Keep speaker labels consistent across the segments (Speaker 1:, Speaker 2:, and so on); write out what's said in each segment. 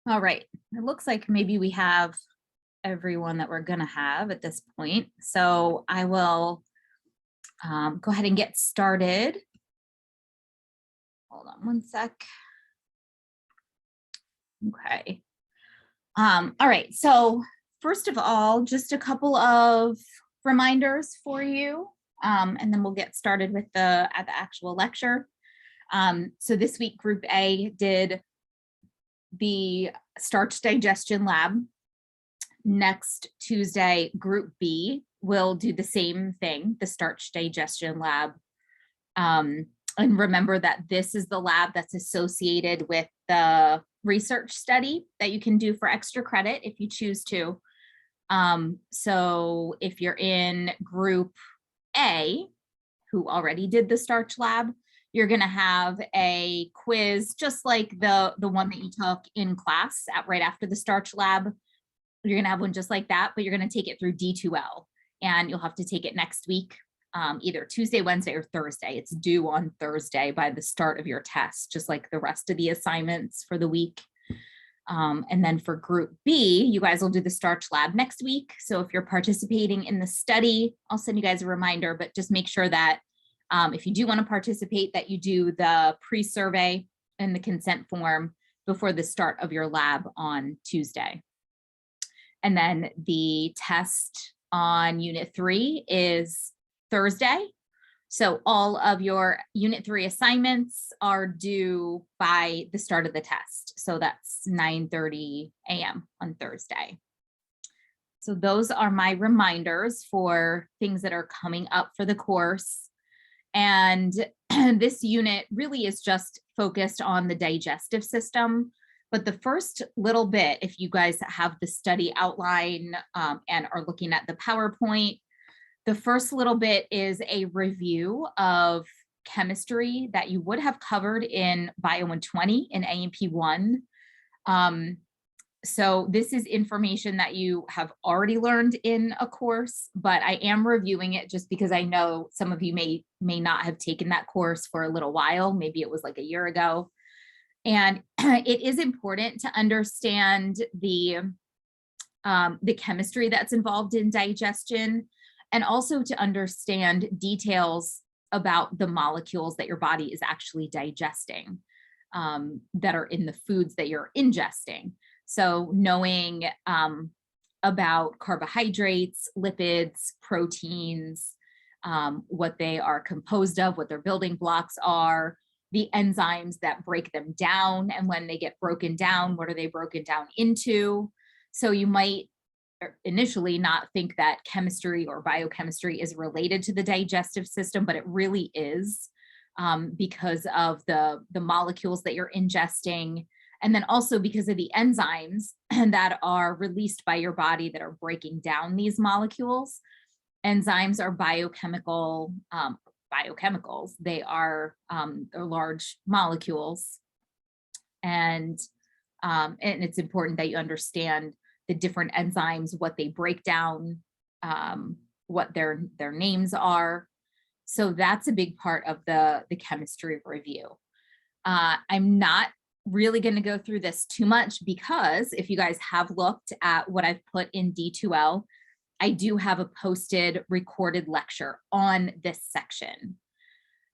Speaker 1: All right, it looks like maybe we have everyone that we're gonna have at this point. So I will go ahead and get started. Hold on one sec. Okay. All right, so first of all, just a couple of reminders for you, and then we'll get started with the actual lecture. So this week, Group A did the starch digestion lab. Next Tuesday, Group B will do the same thing, the starch digestion lab. And remember that this is the lab that's associated with the research study that you can do for extra credit if you choose to. So if you're in Group A, who already did the starch lab, you're going to have a quiz just like the one that you took in class right after the starch lab. You're going to have one just like that, but you're going to take it through D2L, and you'll have to take it next week, either Tuesday, Wednesday, or Thursday. It's due on Thursday by the start of your test, just like the rest of the assignments for the week. And then for Group B, you guys will do the starch lab next week. So if you're participating in the study, I'll send you guys a reminder, but just make sure that if you do want to participate, that you do the pre-survey and the consent form before the start of your lab on Tuesday. And then the test on Unit 3 is Thursday. So all of your Unit 3 assignments are due by the start of the test. So that's 9:30 a.m. on Thursday. So those are my reminders for things that are coming up for the course. And this unit really is just focused on the digestive system. But the first little bit, if you guys have the study outline and are looking at the PowerPoint, the first little bit is a review of chemistry that you would have covered in Bio 120 in A&P 1. So this is information that you have already learned in a course, but I am reviewing it just because I know some of you may not have taken that course for a little while. Maybe it was like a year ago. And it is important to understand the chemistry that's involved in digestion, and also to understand details about the molecules that your body is actually digesting that are in the foods that you're ingesting. So knowing about carbohydrates, lipids, proteins, what they are composed of, what their building blocks are, the enzymes that break them down, and when they get broken down, what are they broken down into? So you might initially not think that chemistry or biochemistry is related to the digestive system, but it really is, because of the molecules that you're ingesting, and then also because of the enzymes that are released by your body that are breaking down these molecules. Enzymes are biochemicals. They are they're large molecules, and it's important that you understand the different enzymes, what they break down, what their names are. So that's a big part of the chemistry review. I'm not really going to go through this too much, because if you guys have looked at what I've put in D2L, I do have a posted recorded lecture on this section.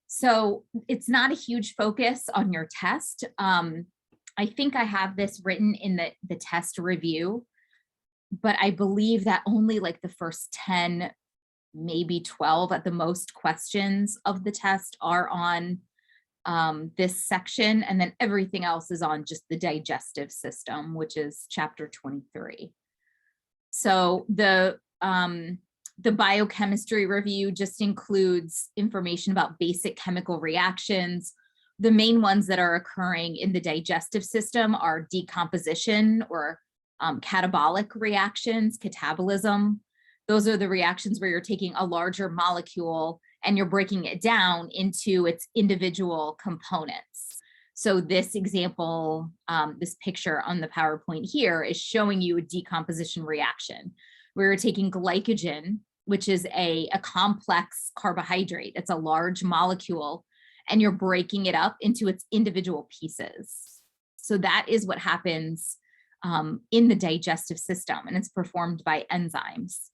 Speaker 1: So it's not a huge focus on your test. I think I have this written in the test review, but I believe that only like the first 10, maybe 12 at the most questions of the test are on this section, and then everything else is on just the digestive system, which is chapter 23. So the biochemistry review just includes information about basic chemical reactions. The main ones that are occurring in the digestive system are decomposition or catabolic reactions, catabolism. Those are the reactions where you're taking a larger molecule and you're breaking it down into its individual components. So this example, this picture on the PowerPoint here is showing you a decomposition reaction where you're taking glycogen, which is a complex carbohydrate. It's a large molecule, and you're breaking it up into its individual pieces. So that is what happens in the digestive system, and it's performed by enzymes.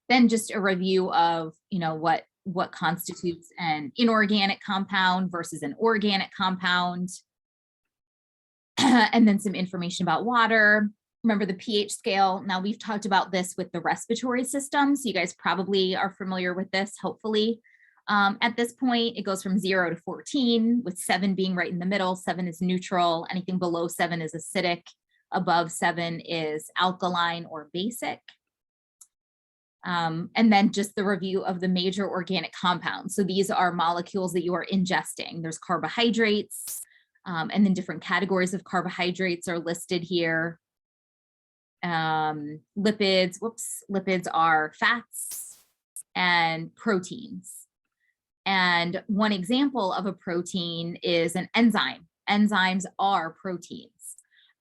Speaker 1: Then just a review of, what constitutes an inorganic compound versus an organic compound. And then some information about water. Remember the pH scale. Now we've talked about this with the respiratory system, so you guys probably are familiar with this, hopefully. At this point, it goes from 0 to 14, with 7 being right in the middle. 7 is neutral. Anything below 7 is acidic. Above 7 is alkaline or basic. And then just the review of the major organic compounds. So these are molecules that you are ingesting. There's carbohydrates, and then different categories of carbohydrates are listed here. Lipids are fats and proteins. And one example of a protein is an enzyme. Enzymes are proteins.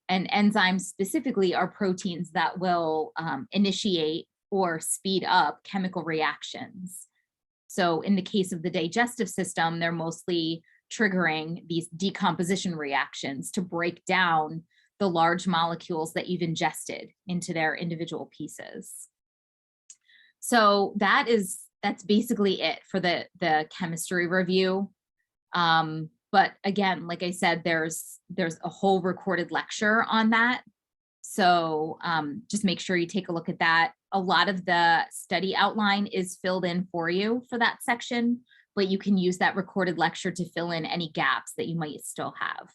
Speaker 1: And enzymes specifically are proteins that will initiate or speed up chemical reactions. So in the case of the digestive system, they're mostly triggering these decomposition reactions to break down the large molecules that you've ingested into their individual pieces. So that's basically it for the chemistry review. But again, like I said, there's a whole recorded lecture on that. So just make sure you take a look at that. A lot of the study outline is filled in for you for that section, but you can use that recorded lecture to fill in any gaps that you might still have.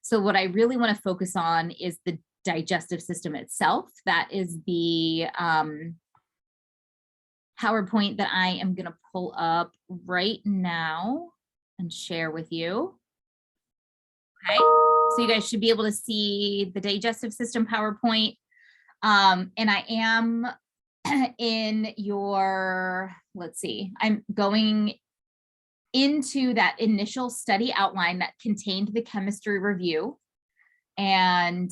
Speaker 1: So what I really want to focus on is the digestive system itself. That is the PowerPoint that I am going to pull up right now and share with you. Okay, so you guys should be able to see the digestive system PowerPoint. And I am in your, let's see, I'm going into that initial study outline that contained the chemistry review. And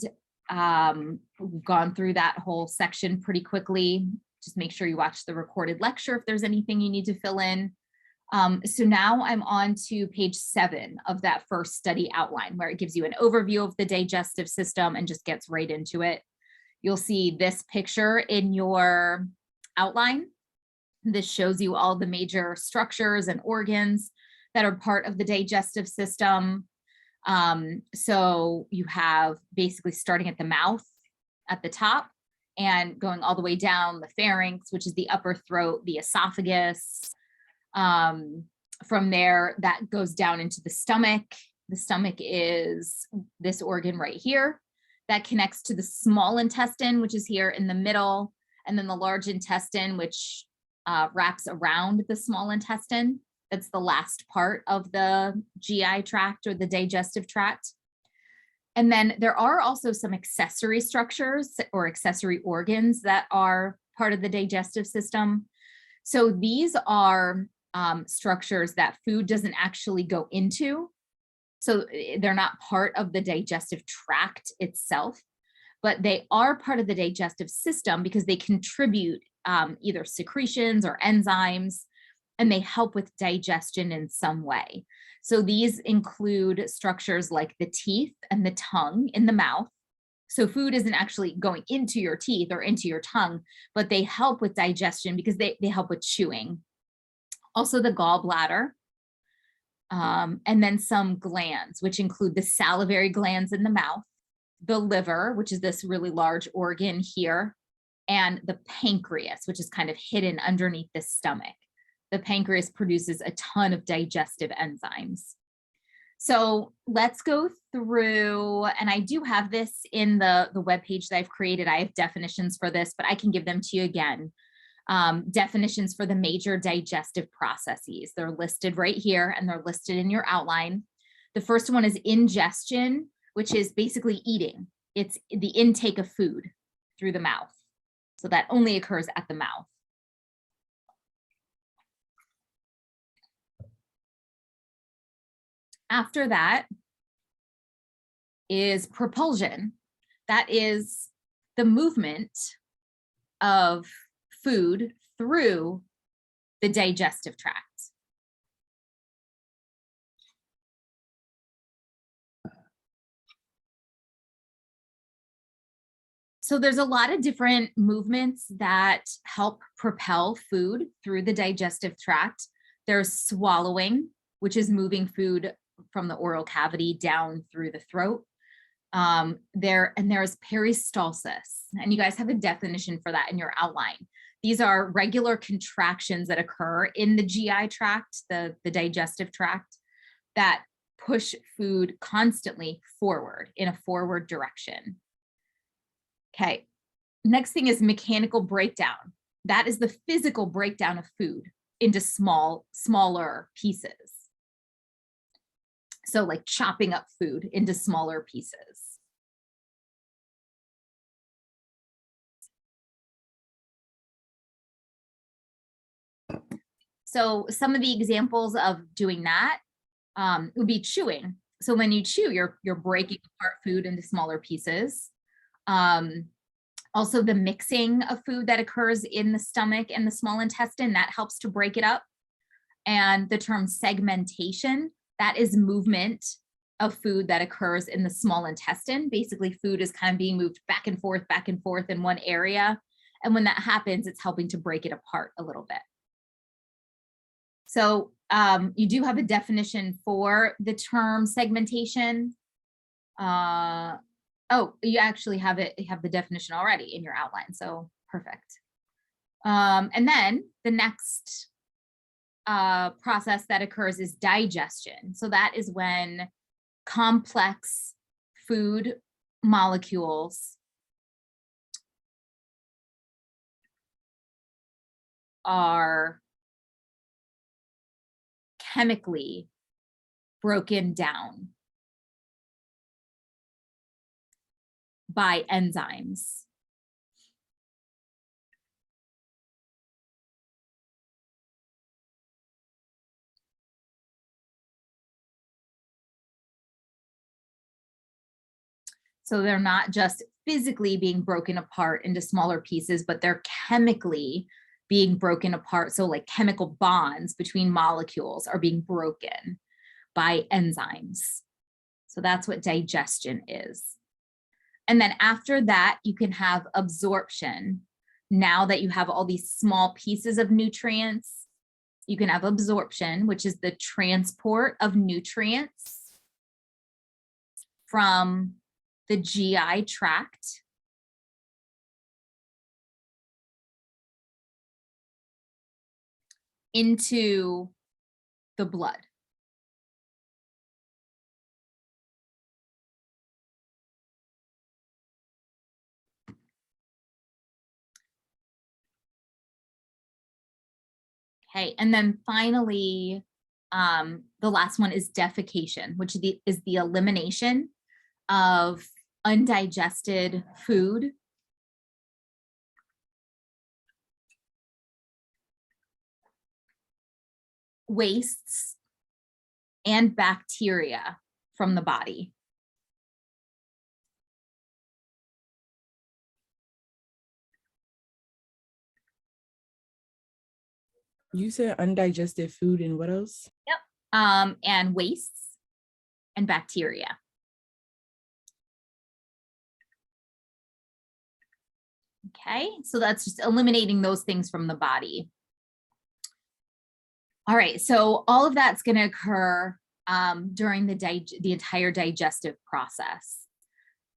Speaker 1: we've gone through that whole section pretty quickly. Just make sure you watch the recorded lecture if there's anything you need to fill in. So now I'm on to page 7 of that first study outline, where it gives you an overview of the digestive system and just gets right into it. You'll see this picture in your outline. This shows you all the major structures and organs that are part of the digestive system. So you have basically starting at the mouth at the top and going all the way down the pharynx, which is the upper throat, the esophagus. From there, that goes down into the stomach. The stomach is this organ right here that connects to the small intestine, which is here in the middle, and then the large intestine, which wraps around the small intestine. That's the last part of the GI tract or the digestive tract. And then there are also some accessory structures or accessory organs that are part of the digestive system. So these are structures that food doesn't actually go into. So they're not part of the digestive tract itself, but they are part of the digestive system because they contribute either secretions or enzymes, and they help with digestion in some way. So these include structures like the teeth and the tongue in the mouth. So food isn't actually going into your teeth or into your tongue, but they help with digestion because they help with chewing. Also the gallbladder, and then some glands, which include the salivary glands in the mouth, the liver, which is this really large organ here, and the pancreas, which is kind of hidden underneath the stomach. The pancreas produces a ton of digestive enzymes. So let's go through, and I do have this in the webpage that I've created. I have definitions for this, but I can give them to you again. Definitions for the major digestive processes. They're listed right here and they're listed in your outline. The first one is ingestion, which is basically eating. It's the intake of food through the mouth. So that only occurs at the mouth. After that is propulsion. That is the movement of food through the digestive tract. So there's a lot of different movements that help propel food through the digestive tract. There's swallowing, which is moving food from the oral cavity down through the throat. There's peristalsis, and you guys have a definition for that in your outline. These are regular contractions that occur in the GI tract, the digestive tract, that push food constantly forward in a forward direction. Okay, next thing is mechanical breakdown. That is the physical breakdown of food into smaller pieces. So like chopping up food into smaller pieces. So some of the examples of doing that would be chewing. So when you chew, you're breaking apart food into smaller pieces. Also the mixing of food that occurs in the stomach and the small intestine, that helps to break it up. And the term segmentation, that is movement of food that occurs in the small intestine. Basically, food is kind of being moved back and forth in one area. And when that happens, it's helping to break it apart a little bit. So you do have a definition for the term segmentation. Oh, you actually have it. You have the definition already in your outline. So perfect. And then the next process that occurs is digestion. So that is when complex food molecules are chemically broken down by enzymes. So they're not just physically being broken apart into smaller pieces, but they're chemically being broken apart. So like chemical bonds between molecules are being broken by enzymes. So that's what digestion is. And then after that, you can have absorption. Now that you have all these small pieces of nutrients, you can have absorption, which is the transport of nutrients from the GI tract into the blood. Okay, and then finally, the last one is defecation, which is the elimination of undigested food, wastes, and bacteria from the body.
Speaker 2: You said undigested food and what else?
Speaker 1: Yep. And wastes and bacteria. Okay, so that's just eliminating those things from the body. All right, so all of that's going to occur during the entire digestive process.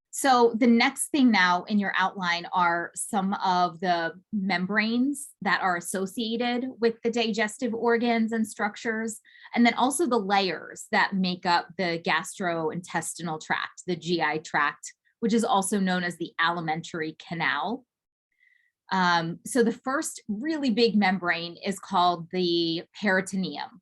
Speaker 1: So the next thing now in your outline are some of the membranes that are associated with the digestive organs and structures, and then also the layers that make up the gastrointestinal tract, the GI tract, which is also known as the alimentary canal. So the first really big membrane is called the peritoneum.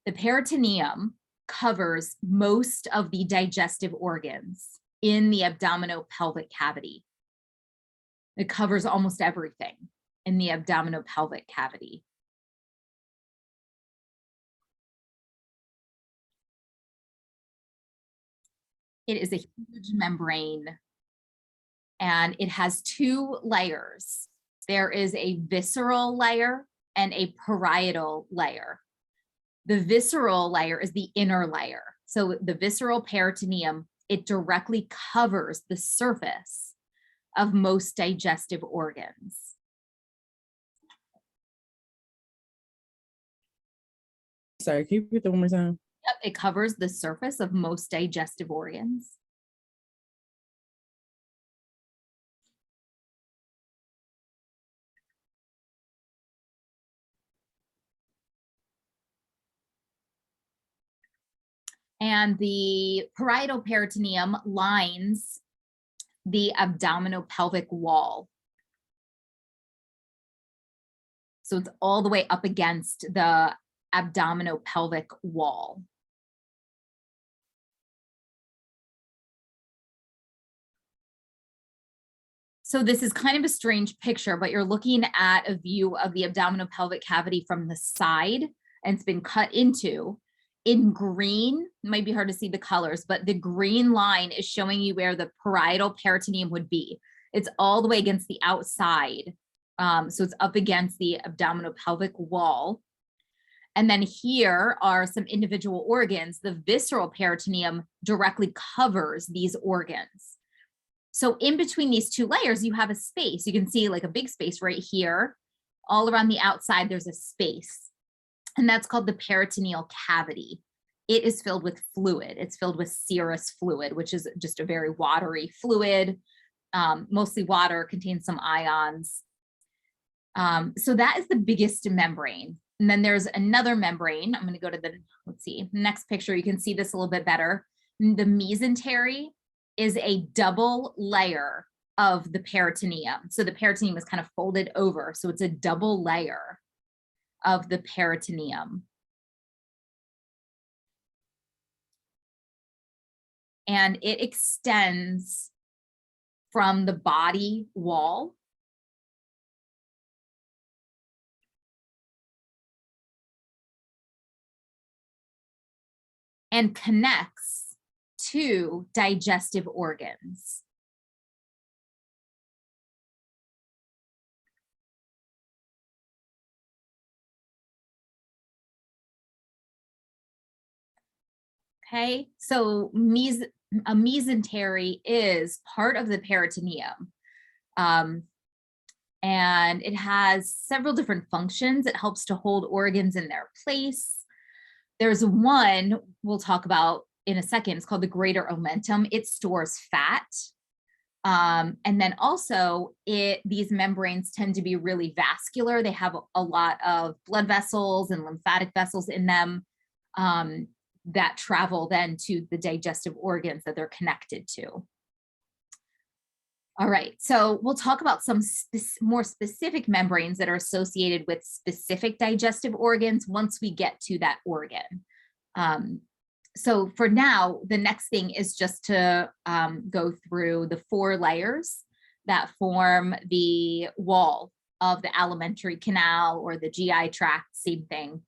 Speaker 1: The peritoneum covers most of the digestive organs in the abdominopelvic cavity. It covers almost everything in the abdominopelvic cavity. It is a huge membrane, and it has two layers. There is a visceral layer and a parietal layer. The visceral layer is the inner layer. So the visceral peritoneum, it directly covers the surface of most digestive organs.
Speaker 2: Sorry, can you repeat that one more time?
Speaker 1: Yep, it covers the surface of most digestive organs. And the parietal peritoneum lines the abdominopelvic wall. So it's all the way up against the abdominopelvic wall. So this is kind of a strange picture, but you're looking at a view of the abdominopelvic cavity from the side, and it's been cut into. In green, it might be hard to see the colors, but the green line is showing you where the parietal peritoneum would be. It's all the way against the outside. So it's up against the abdominopelvic wall. And then here are some individual organs. The visceral peritoneum directly covers these organs. So in between these two layers, you have a space. You can see like a big space right here. All around the outside, there's a space. And that's called the peritoneal cavity. It is filled with fluid. It's filled with serous fluid, which is just a very watery fluid, mostly water, contains some ions. So that is the biggest membrane. And then there's another membrane. I'm going to go to the, let's see, next picture. You can see this a little bit better. The mesentery is a double layer of the peritoneum. So the peritoneum is kind of folded over. So it's a double layer of the peritoneum. And it extends from the body wall and connects to digestive organs. Okay, so a mesentery is part of the peritoneum. And it has several different functions. It helps to hold organs in their place. There's one we'll talk about in a second. It's called the greater omentum. It stores fat. And then also these membranes tend to be really vascular. They have a lot of blood vessels and lymphatic vessels in them that travel then to the digestive organs that they're connected to. All right, so we'll talk about some more specific membranes that are associated with specific digestive organs once we get to that organ. So for now, the next thing is just to go through the 4 layers that form the wall of the alimentary canal or the GI tract, same thing.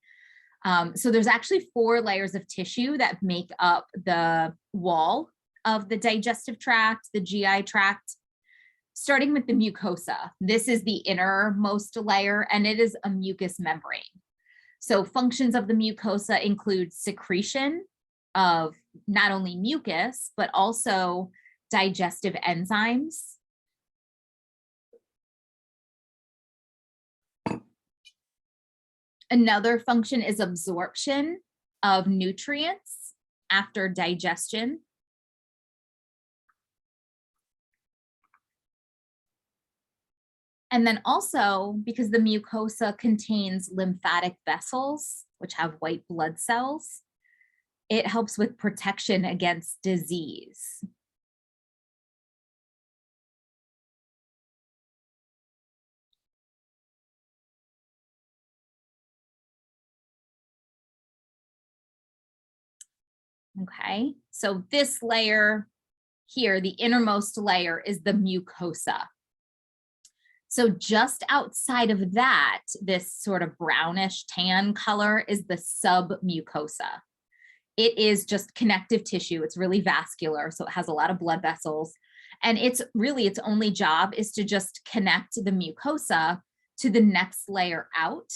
Speaker 1: So there's actually 4 layers of tissue that make up the wall of the digestive tract, the GI tract, starting with the mucosa. This is the innermost layer, and it is a mucous membrane. So functions of the mucosa include secretion of not only mucus, but also digestive enzymes. Another function is absorption of nutrients after digestion. And then also, because the mucosa contains lymphatic vessels, which have white blood cells, it helps with protection against disease. Okay, so this layer here, the innermost layer, is the mucosa. So just outside of that, this sort of brownish tan color is the submucosa. It is just connective tissue. It's really vascular, so it has a lot of blood vessels. And it's really, its only job is to just connect the mucosa to the next layer out,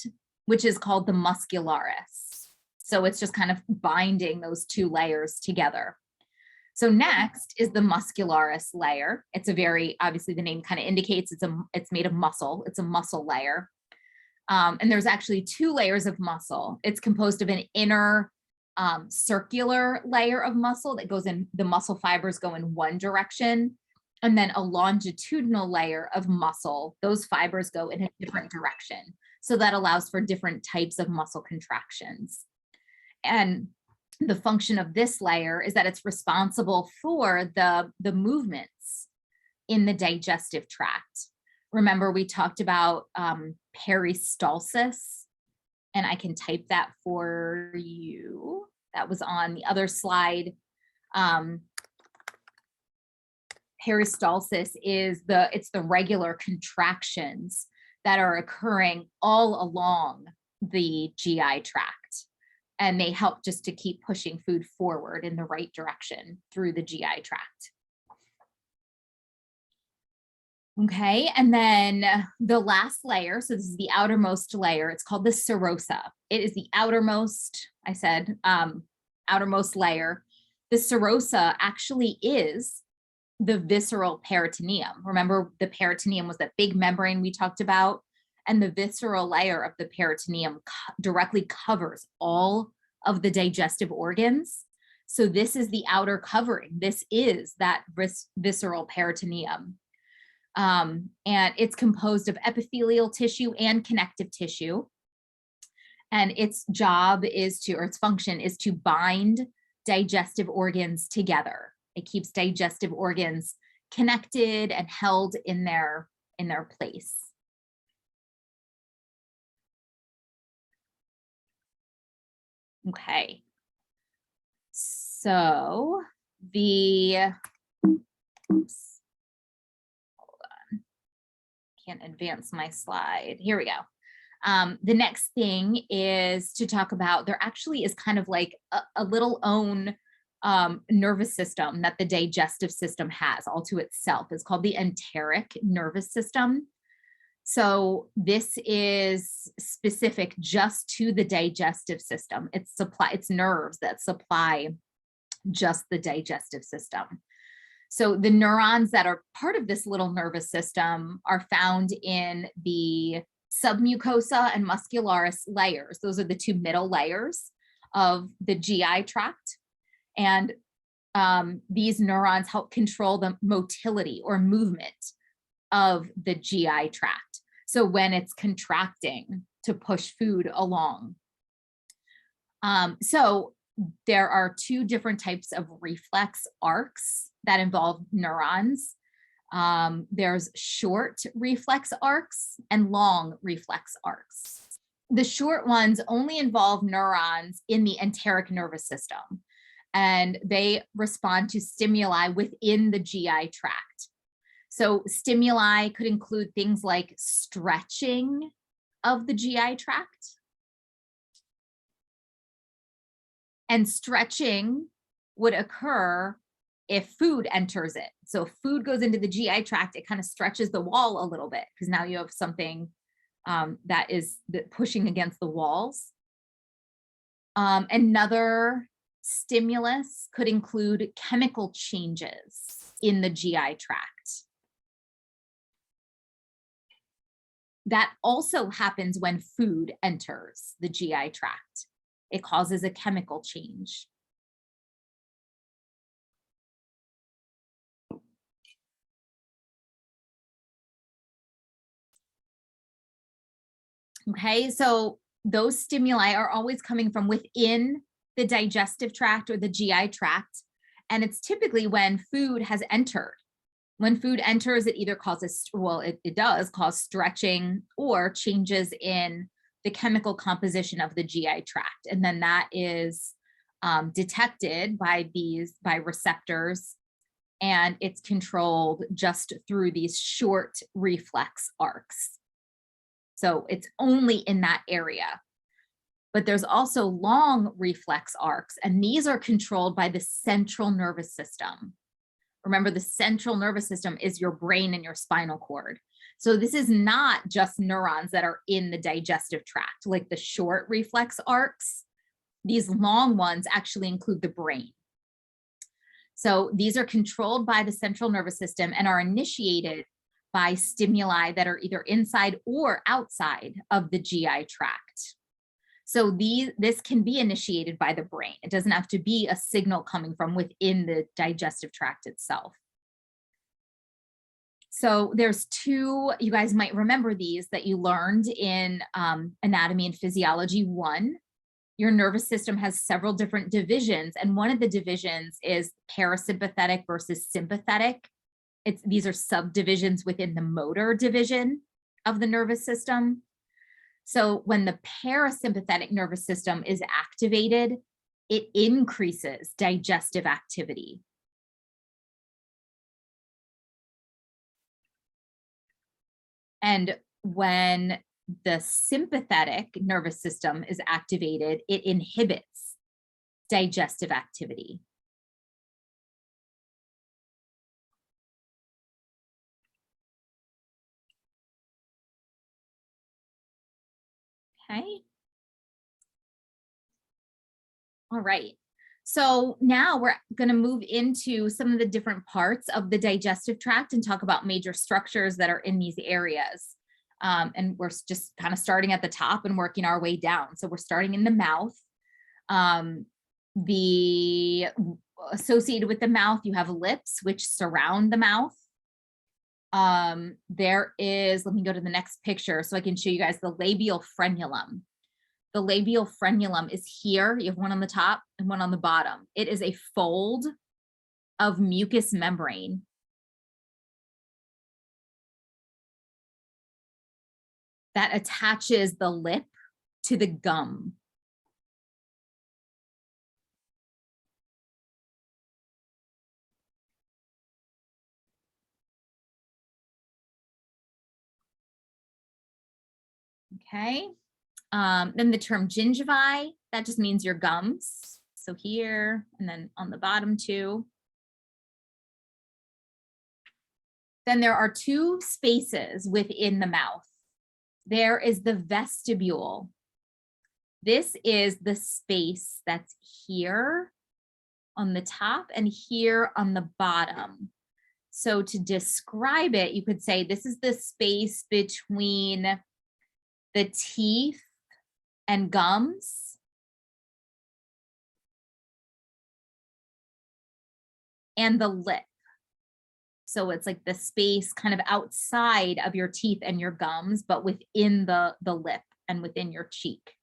Speaker 1: which is called the muscularis. So it's just kind of binding those 2 layers together. So next is the muscularis layer. It's a very, obviously the name kind of indicates it's made of muscle. It's a muscle layer. And there's actually two layers of muscle. It's composed of an inner circular layer of muscle that goes in, the muscle fibers go in one direction, and then a longitudinal layer of muscle. Those fibers go in a different direction. So that allows for different types of muscle contractions. And the function of this layer is that it's responsible for the movements in the digestive tract. Remember, we talked about peristalsis, and I can type that for you. That was on the other slide. Peristalsis is it's the regular contractions that are occurring all along the GI tract. And they help just to keep pushing food forward in the right direction through the GI tract. Okay, and then the last layer, so this is the outermost layer, it's called the serosa. It is the outermost, I said, outermost layer. The serosa actually is the visceral peritoneum. Remember, the peritoneum was that big membrane we talked about, and the visceral layer of the peritoneum directly covers all of the digestive organs. So this is the outer covering. This is that visceral peritoneum. And it's composed of epithelial tissue and connective tissue. And its job is to, or its function is to bind digestive organs together. It keeps digestive organs connected and held in their place. Okay. So oops. Can't advance my slide. Here we go. The next thing is to talk about, there actually is kind of like a little own nervous system that the digestive system has all to itself. It's called the enteric nervous system. So this is specific just to the digestive system. It's nerves that supply just the digestive system. So the neurons that are part of this little nervous system are found in the submucosa and muscularis layers. Those are the two middle layers of the GI tract. And these neurons help control the motility or movement of the GI tract. So when it's contracting to push food along. So there are two different types of reflex arcs that involve neurons. There's short reflex arcs and long reflex arcs. The short ones only involve neurons in the enteric nervous system, and they respond to stimuli within the GI tract. So stimuli could include things like stretching of the GI tract. And stretching would occur if food enters it. So if food goes into the GI tract, it kind of stretches the wall a little bit because now you have something that is pushing against the walls. Another stimulus could include chemical changes in the GI tract. That also happens when food enters the GI tract. It causes a chemical change. Okay, so those stimuli are always coming from within the digestive tract or the GI tract. And it's typically when food has entered. When food enters, it either causes, well, it does cause stretching or changes in the chemical composition of the GI tract. And then that is detected by receptors, and it's controlled just through these short reflex arcs. So it's only in that area. But there's also long reflex arcs, and these are controlled by the central nervous system. Remember, the central nervous system is your brain and your spinal cord. So this is not just neurons that are in the digestive tract, like the short reflex arcs. These long ones actually include the brain. So these are controlled by the central nervous system and are initiated by stimuli that are either inside or outside of the GI tract. So this can be initiated by the brain. It doesn't have to be a signal coming from within the digestive tract itself. So there's two, you guys might remember these that you learned in Anatomy and Physiology 1. Your nervous system has several different divisions, and one of the divisions is parasympathetic versus sympathetic. These are subdivisions within the motor division of the nervous system. So when the parasympathetic nervous system is activated, it increases digestive activity. And when the sympathetic nervous system is activated, it inhibits digestive activity. Okay. All right. So now we're going to move into some of the different parts of the digestive tract and talk about major structures that are in these areas. And we're just kind of starting at the top and working our way down. So we're starting in the mouth. Associated with the mouth, you have lips, which surround the mouth. There is, let me go to the next picture so I can show you guys the labialfrenulum. The labialfrenulum is here. You have one on the top and one on the bottom. It is a fold of mucous membrane. That attaches the lip to the gum. Okay. Then the term gingivae, that just means your gums. So here, and then on the bottom too. Then there are two spaces within the mouth. There is the vestibule. This is the space that's here on the top and here on the bottom. So to describe it, you could say this is the space between the teeth and gums and the lip. So it's like the space kind of outside of your teeth and your gums, but within the lip and within your cheek.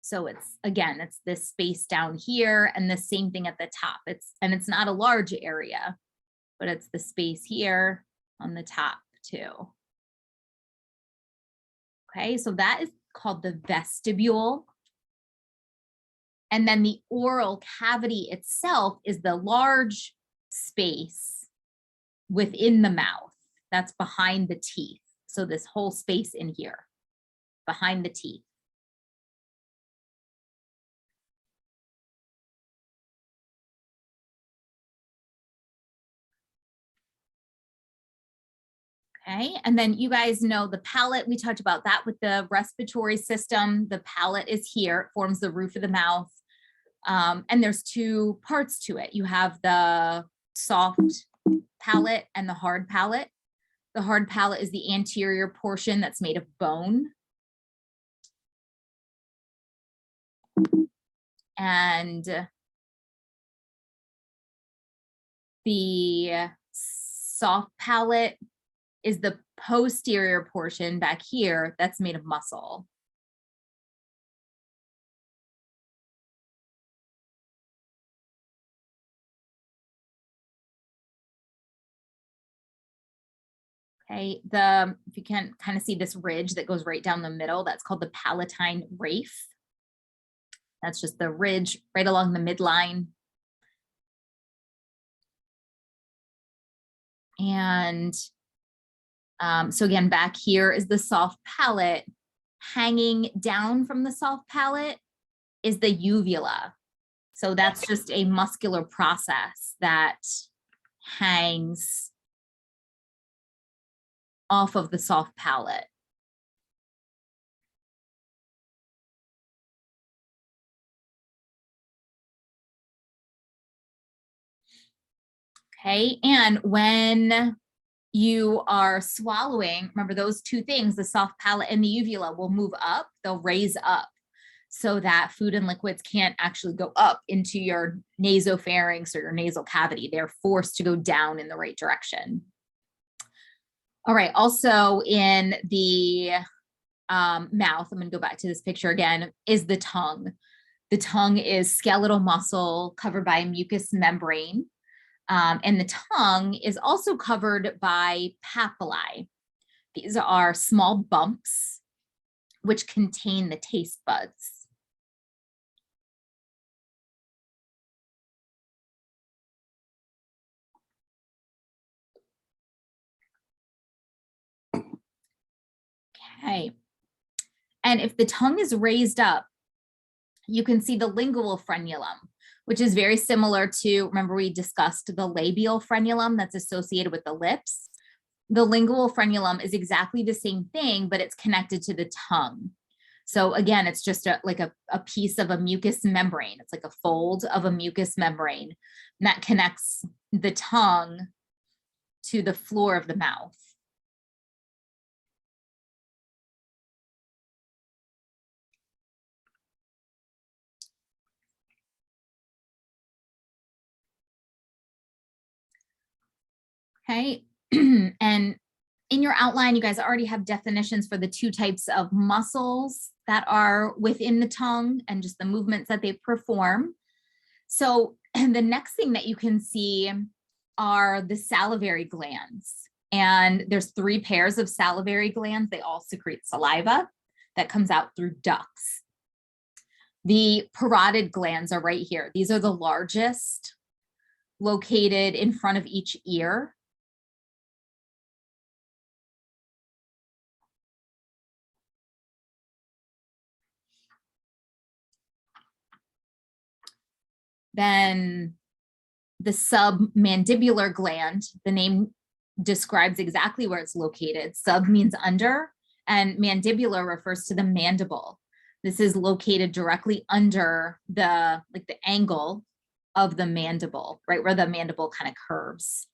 Speaker 1: So it's, again, it's this space down here and the same thing at the top. It's not a large area, but it's the space here on the top too. Okay, so that is called the vestibule. And then the oral cavity itself is the large space within the mouth that's behind the teeth. So this whole space in here, behind the teeth. Okay, and then you guys know the palate, we talked about that with the respiratory system. The palate is here, it forms the roof of the mouth. And there's two parts to it. You have the soft palate and the hard palate. The hard palate is the anterior portion that's made of bone. And the soft palate is the posterior portion back here that's made of muscle. Okay, if you can kind of see this ridge that goes right down the middle, that's called the palatine raphe. That's just the ridge right along the midline. And so again, back here is the soft palate. Hanging down from the soft palate is the uvula. So that's just a muscular process that hangs off of the soft palate. Okay, and when you are swallowing, remember those two things, the soft palate and the uvula will move up, they'll raise up so that food and liquids can't actually go up into your nasopharynx or your nasal cavity. They're forced to go down in the right direction. All right, also in the mouth, I'm gonna go back to this picture again, is the tongue. The tongue is skeletal muscle covered by a mucous membrane. And the tongue is also covered by papillae. These are small bumps which contain the taste buds. Okay. And if the tongue is raised up, you can see the lingual frenulum, which is very similar to, remember we discussed the labial frenulum that's associated with the lips. The lingual frenulum is exactly the same thing, but it's connected to the tongue. So again, it's just like a piece of a mucous membrane. It's like a fold of a mucous membrane that connects the tongue to the floor of the mouth. Okay, and in your outline, you guys already have definitions for the two types of muscles that are within the tongue and just the movements that they perform. So and the next thing that you can see are the salivary glands. And there's 3 pairs of salivary glands. They all secrete saliva that comes out through ducts. The parotid glands are right here. These are the largest, located in front of each ear. Then the submandibular gland, the name describes exactly where it's located. Sub means under, and mandibular refers to the mandible. This is located directly under the angle of the mandible, right where the mandible kind of curves.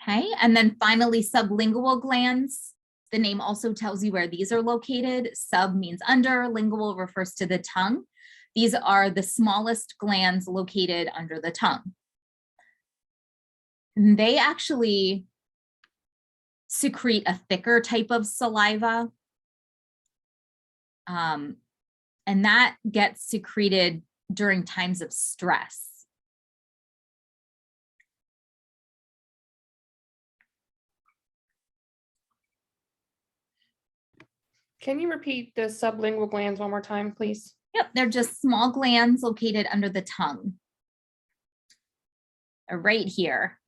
Speaker 1: Okay, and then finally sublingual glands. The name also tells you where these are located. Sub means under, lingual refers to the tongue. These are the smallest glands located under the tongue. And they actually secrete a thicker type of saliva. And that gets secreted during times of stress.
Speaker 3: Can you repeat the sublingual glands one more time, please?
Speaker 1: Yep, they're just small glands located under the tongue. They're right here.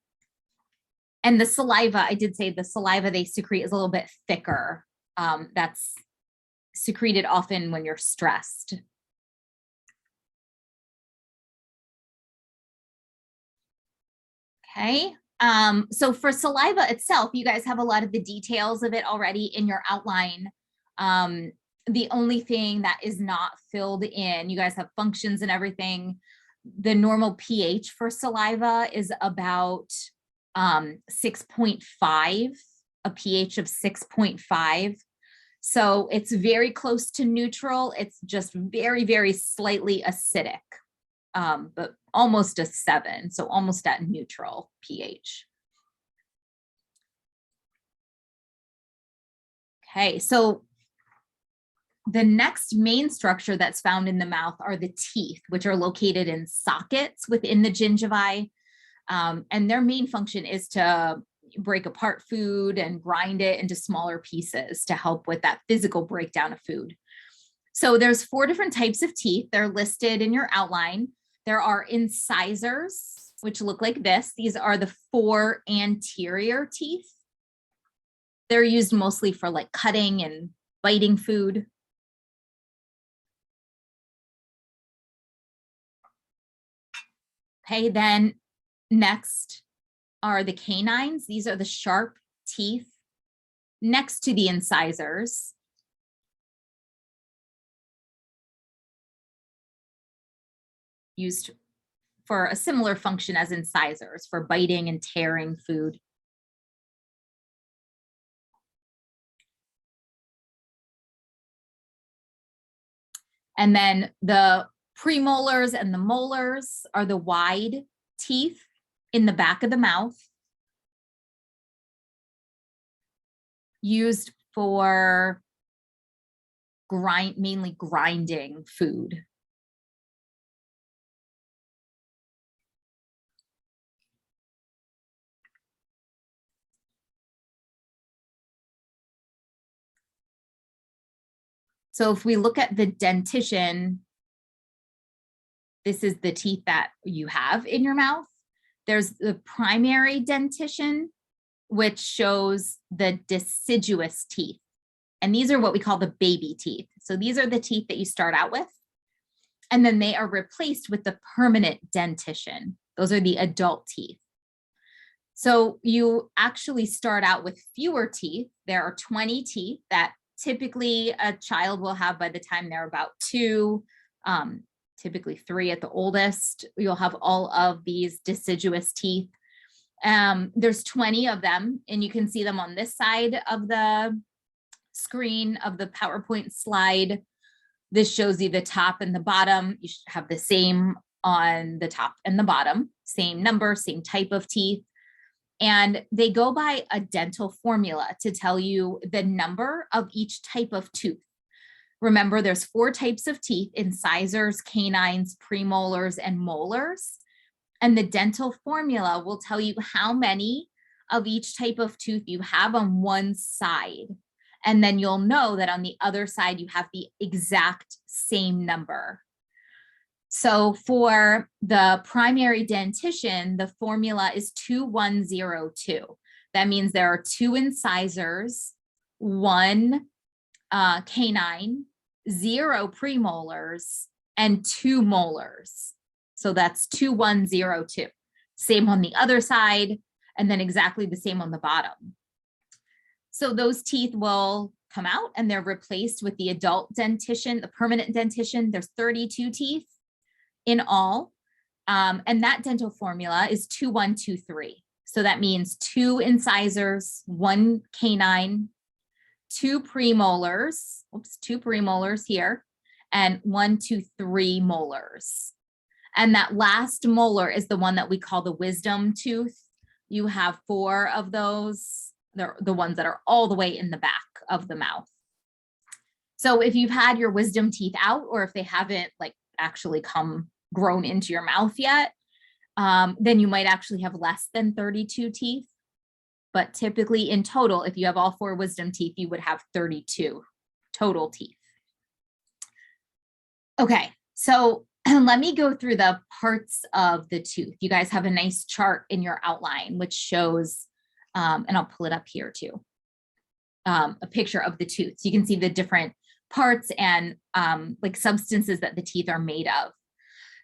Speaker 1: And the saliva, I did say the saliva they secrete is a little bit thicker. That's secreted often when you're stressed. Okay, so for saliva itself, you guys have a lot of the details of it already in your outline. The only thing that is not filled in, you guys have functions and everything. The normal pH for saliva is about 6.5, a pH of 6.5. So it's very close to neutral. It's just very, very slightly acidic, but almost a 7, so almost at neutral pH. Okay, so the next main structure that's found in the mouth are the teeth, which are located in sockets within the gingivae. And their main function is to break apart food and grind it into smaller pieces to help with that physical breakdown of food. So there's 4 different types of teeth. They're listed in your outline. There are incisors, which look like this. These are the 4 anterior teeth. They're used mostly for like cutting and biting food. Okay, then next are the canines. These are the sharp teeth next to the incisors. Used for a similar function as incisors, for biting and tearing food. And then the premolars and the molars are the wide teeth in the back of the mouth, used for mainly grinding food. So if we look at the dentition, this is the teeth that you have in your mouth. There's the primary dentition, which shows the deciduous teeth. And these are what we call the baby teeth. So these are the teeth that you start out with. And then they are replaced with the permanent dentition. Those are the adult teeth. So you actually start out with fewer teeth. There are 20 teeth that typically a child will have by the time they're about 2, typically 3 at the oldest. You'll have all of these deciduous teeth. There's 20 of them, and you can see them on this side of the screen of the PowerPoint slide. This shows you the top and the bottom. You should have the same on the top and the bottom, same number, same type of teeth. And they go by a dental formula to tell you the number of each type of tooth. Remember, there's 4 types of teeth: incisors, canines, premolars, and molars. And the dental formula will tell you how many of each type of tooth you have on one side. And then you'll know that on the other side, you have the exact same number. So for the primary dentition, the formula is 2102. That means there are 2 incisors, 1 canine, 0 premolars, and 2 molars. So that's 2102. Same on the other side, and then exactly the same on the bottom. So those teeth will come out and they're replaced with the adult dentition, the permanent dentition. There's 32 teeth in all. And that dental formula is 2123. So that means 2 incisors, 1 canine, 2 premolars, 2 premolars here, and 1, 2, 3 molars. And that last molar is the one that we call the wisdom tooth. You have 4 of those. They're the ones that are all the way in the back of the mouth. So if you've had your wisdom teeth out, or if they haven't like actually grown into your mouth yet, then you might actually have less than 32 teeth. But typically in total, if you have all 4 wisdom teeth, you would have 32 total teeth. Okay, so let me go through the parts of the tooth. You guys have a nice chart in your outline, which shows, and I'll pull it up here too, a picture of the tooth. So you can see the different parts and like substances that the teeth are made of.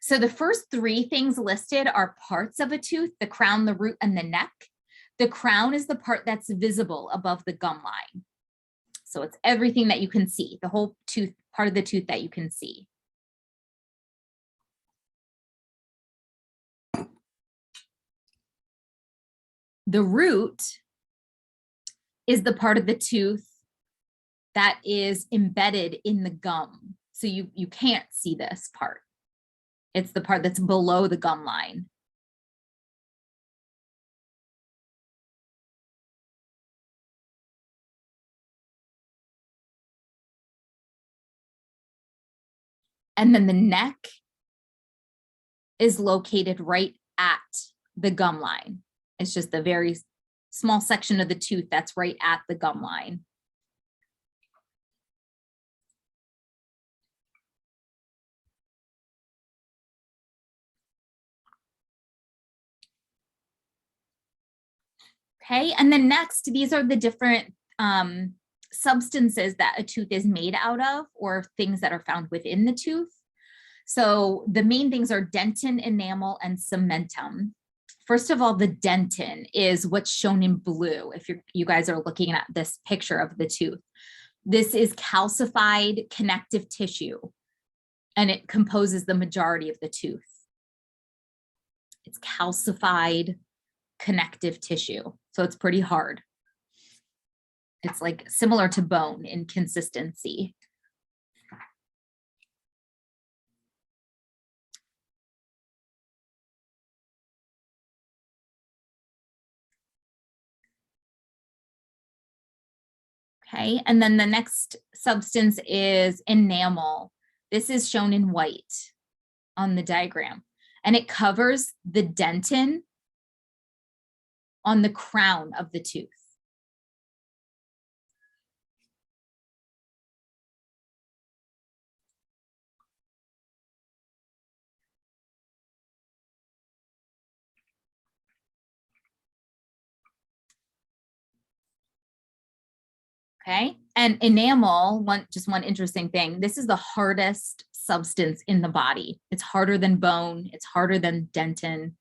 Speaker 1: So the first 3 things listed are parts of a tooth: the crown, the root, and the neck. The crown is the part that's visible above the gum line. So it's everything that you can see, the whole tooth, part of the tooth that you can see. The root is the part of the tooth that is embedded in the gum. So you can't see this part. It's the part that's below the gum line. And then the neck is located right at the gum line. It's just a very small section of the tooth that's right at the gum line. Okay, and then next, these are the different substances that a tooth is made out of, or things that are found within the tooth. So the main things are dentin, enamel, and cementum. First of all, the dentin is what's shown in blue. If you guys are looking at this picture of the tooth, this is calcified connective tissue, and it composes the majority of the tooth. It's calcified connective tissue, so it's pretty hard. It's like similar to bone in consistency. Okay, and then the next substance is enamel. This is shown in white on the diagram, and it covers the dentin on the crown of the tooth. Okay, and enamel, just one interesting thing, this is the hardest substance in the body. It's harder than bone, it's harder than dentin.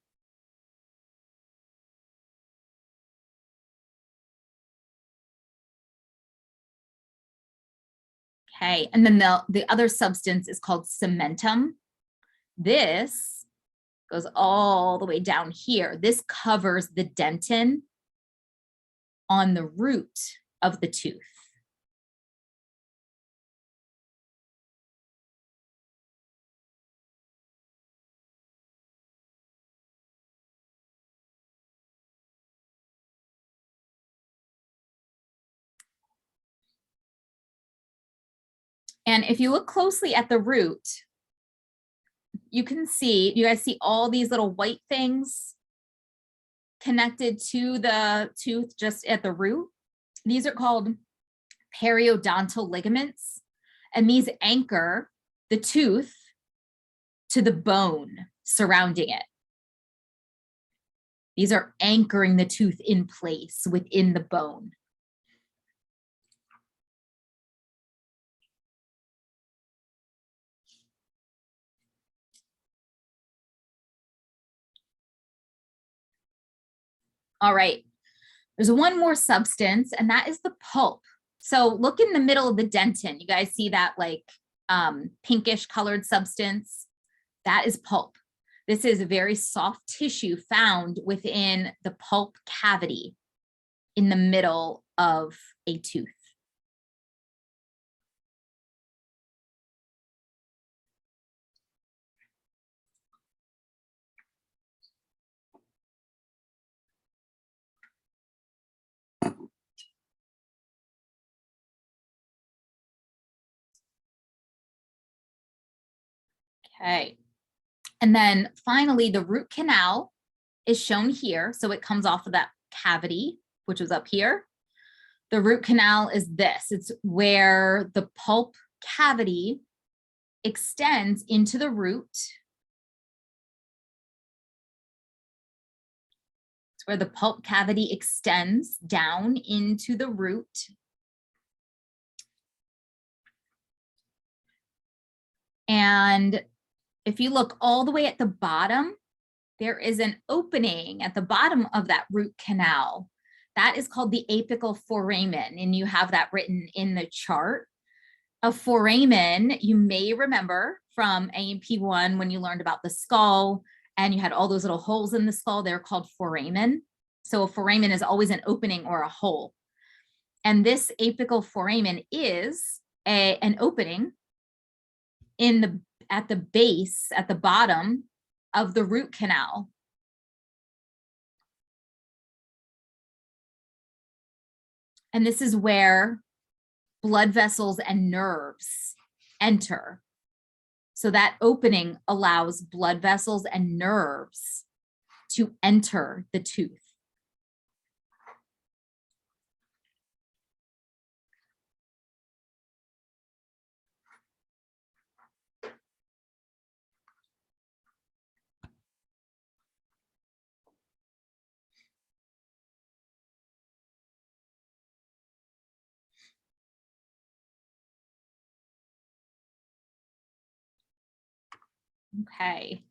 Speaker 1: Okay, and then the other substance is called cementum. This goes all the way down here. This covers the dentin on the root of the tooth. And if you look closely at the root, you can see, you guys see all these little white things connected to the tooth just at the root? These are called periodontal ligaments, and these anchor the tooth to the bone surrounding it. These are anchoring the tooth in place within the bone. All right, there's one more substance, and that is the pulp. So look in the middle of the dentin. You guys see that like pinkish colored substance? That is pulp. This is a very soft tissue found within the pulp cavity in the middle of a tooth. Okay. And then finally, the root canal is shown here. So it comes off of that cavity, which was up here. The root canal is this. It's where the pulp cavity extends into the root. It's where the pulp cavity extends down into the root. And if you look all the way at the bottom, there is an opening at the bottom of that root canal. That is called the apical foramen, and you have that written in the chart. A foramen, you may remember from A&P 1 when you learned about the skull and you had all those little holes in the skull, they're called foramen. So a foramen is always an opening or a hole. And this apical foramen is an opening at the base, at the bottom of the root canal. And this is where blood vessels and nerves enter. So that opening allows blood vessels and nerves to enter the tooth. Okay.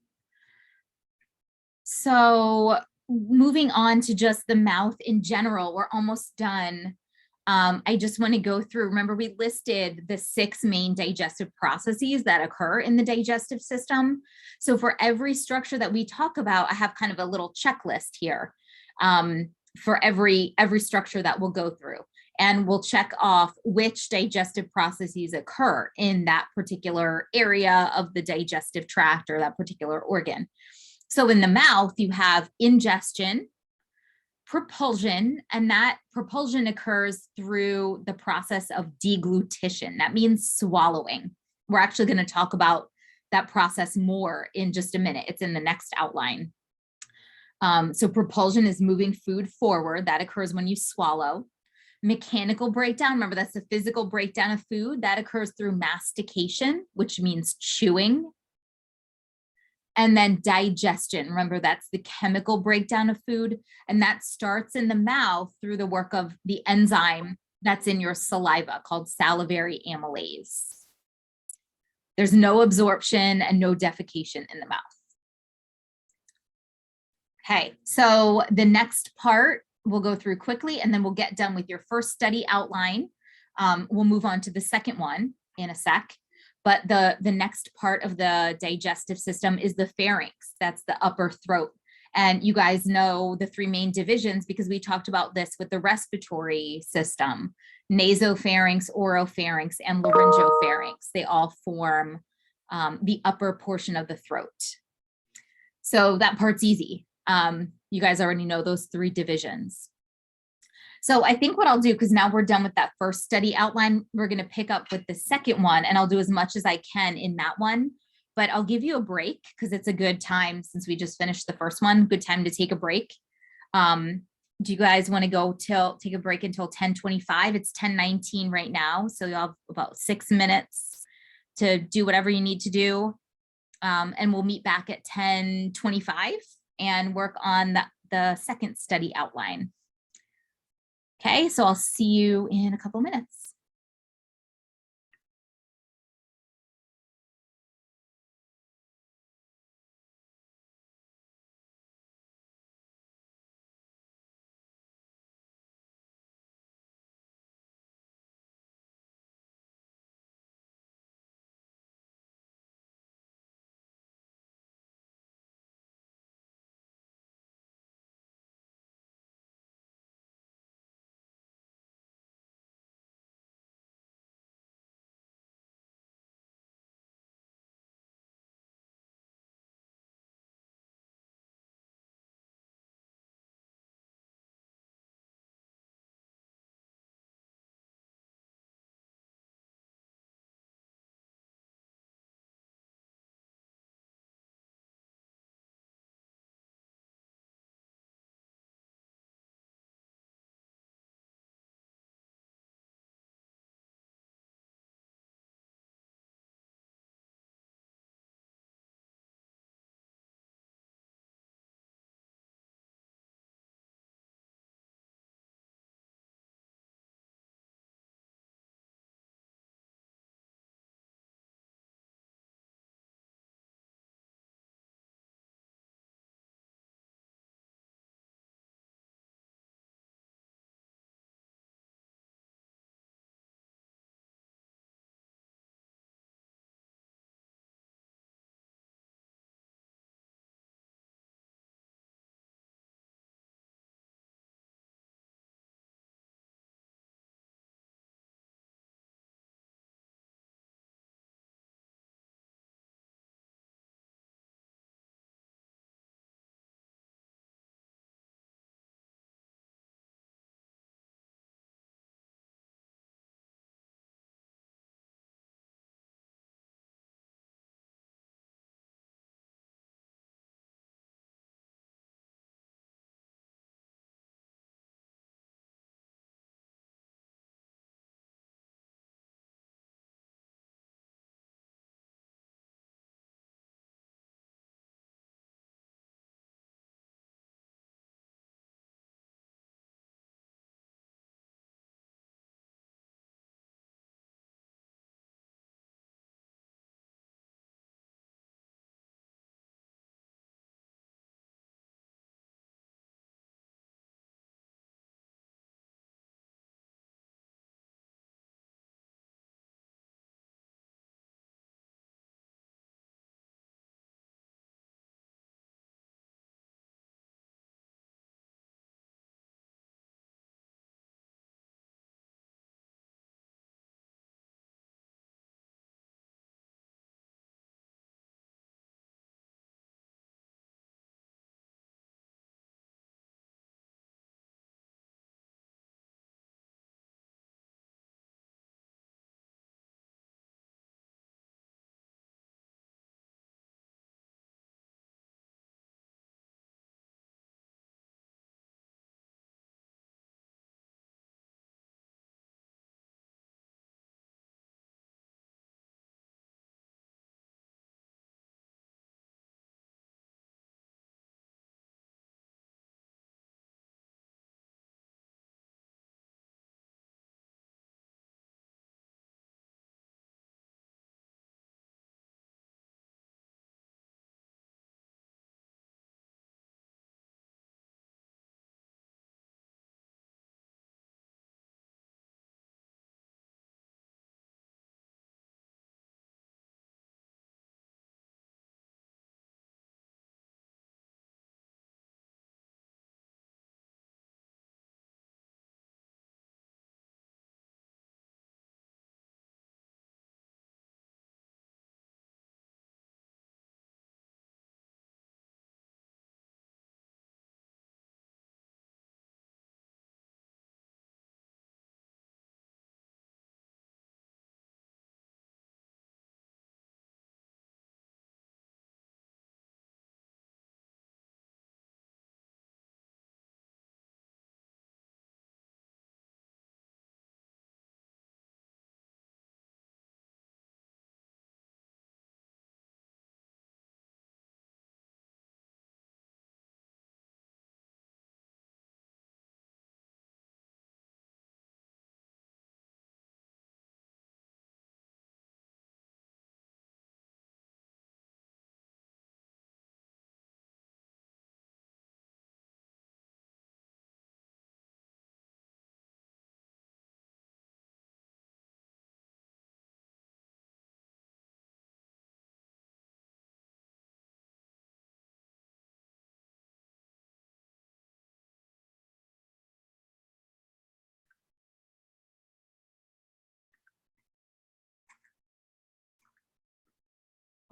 Speaker 1: So moving on to just the mouth in general, we're almost done. I just want to go through, remember we listed the 6 main digestive processes that occur in the digestive system. So for every structure that we talk about, I have kind of a little checklist here for every structure that we'll go through. And we'll check off which digestive processes occur in that particular area of the digestive tract or that particular organ. So in the mouth, you have ingestion, propulsion, and that propulsion occurs through the process of deglutition. That means swallowing. We're actually going to talk about that process more in just a minute. It's in the next outline. So propulsion is moving food forward. That occurs when you swallow. Mechanical breakdown, remember that's the physical breakdown of food. That occurs through mastication, which means chewing. And then digestion, remember that's the chemical breakdown of food. And that starts in the mouth through the work of the enzyme that's in your saliva called salivary amylase. There's no absorption and no defecation in the mouth. Okay, so the next part we'll go through quickly, and then we'll get done with your first study outline. We'll move on to the second one in a sec. But the next part of the digestive system is the pharynx. That's the upper throat. And you guys know the 3 main divisions because we talked about this with the respiratory system: nasopharynx, oropharynx, and laryngopharynx. They all form the upper portion of the throat. So that part's easy. You guys already know those 3 divisions. So I think what I'll do, because now we're done with that first study outline, we're going to pick up with the second one, and I'll do as much as I can in that one. But I'll give you a break because it's a good time, since we just finished the first one, good time to take a break. Do you guys want to go take a break until 10:25? It's 10:19 right now, so you'll have about 6 minutes to do whatever you need to do. And we'll meet back at 10:25 and work on the second study outline. Okay, so I'll see you in a couple minutes.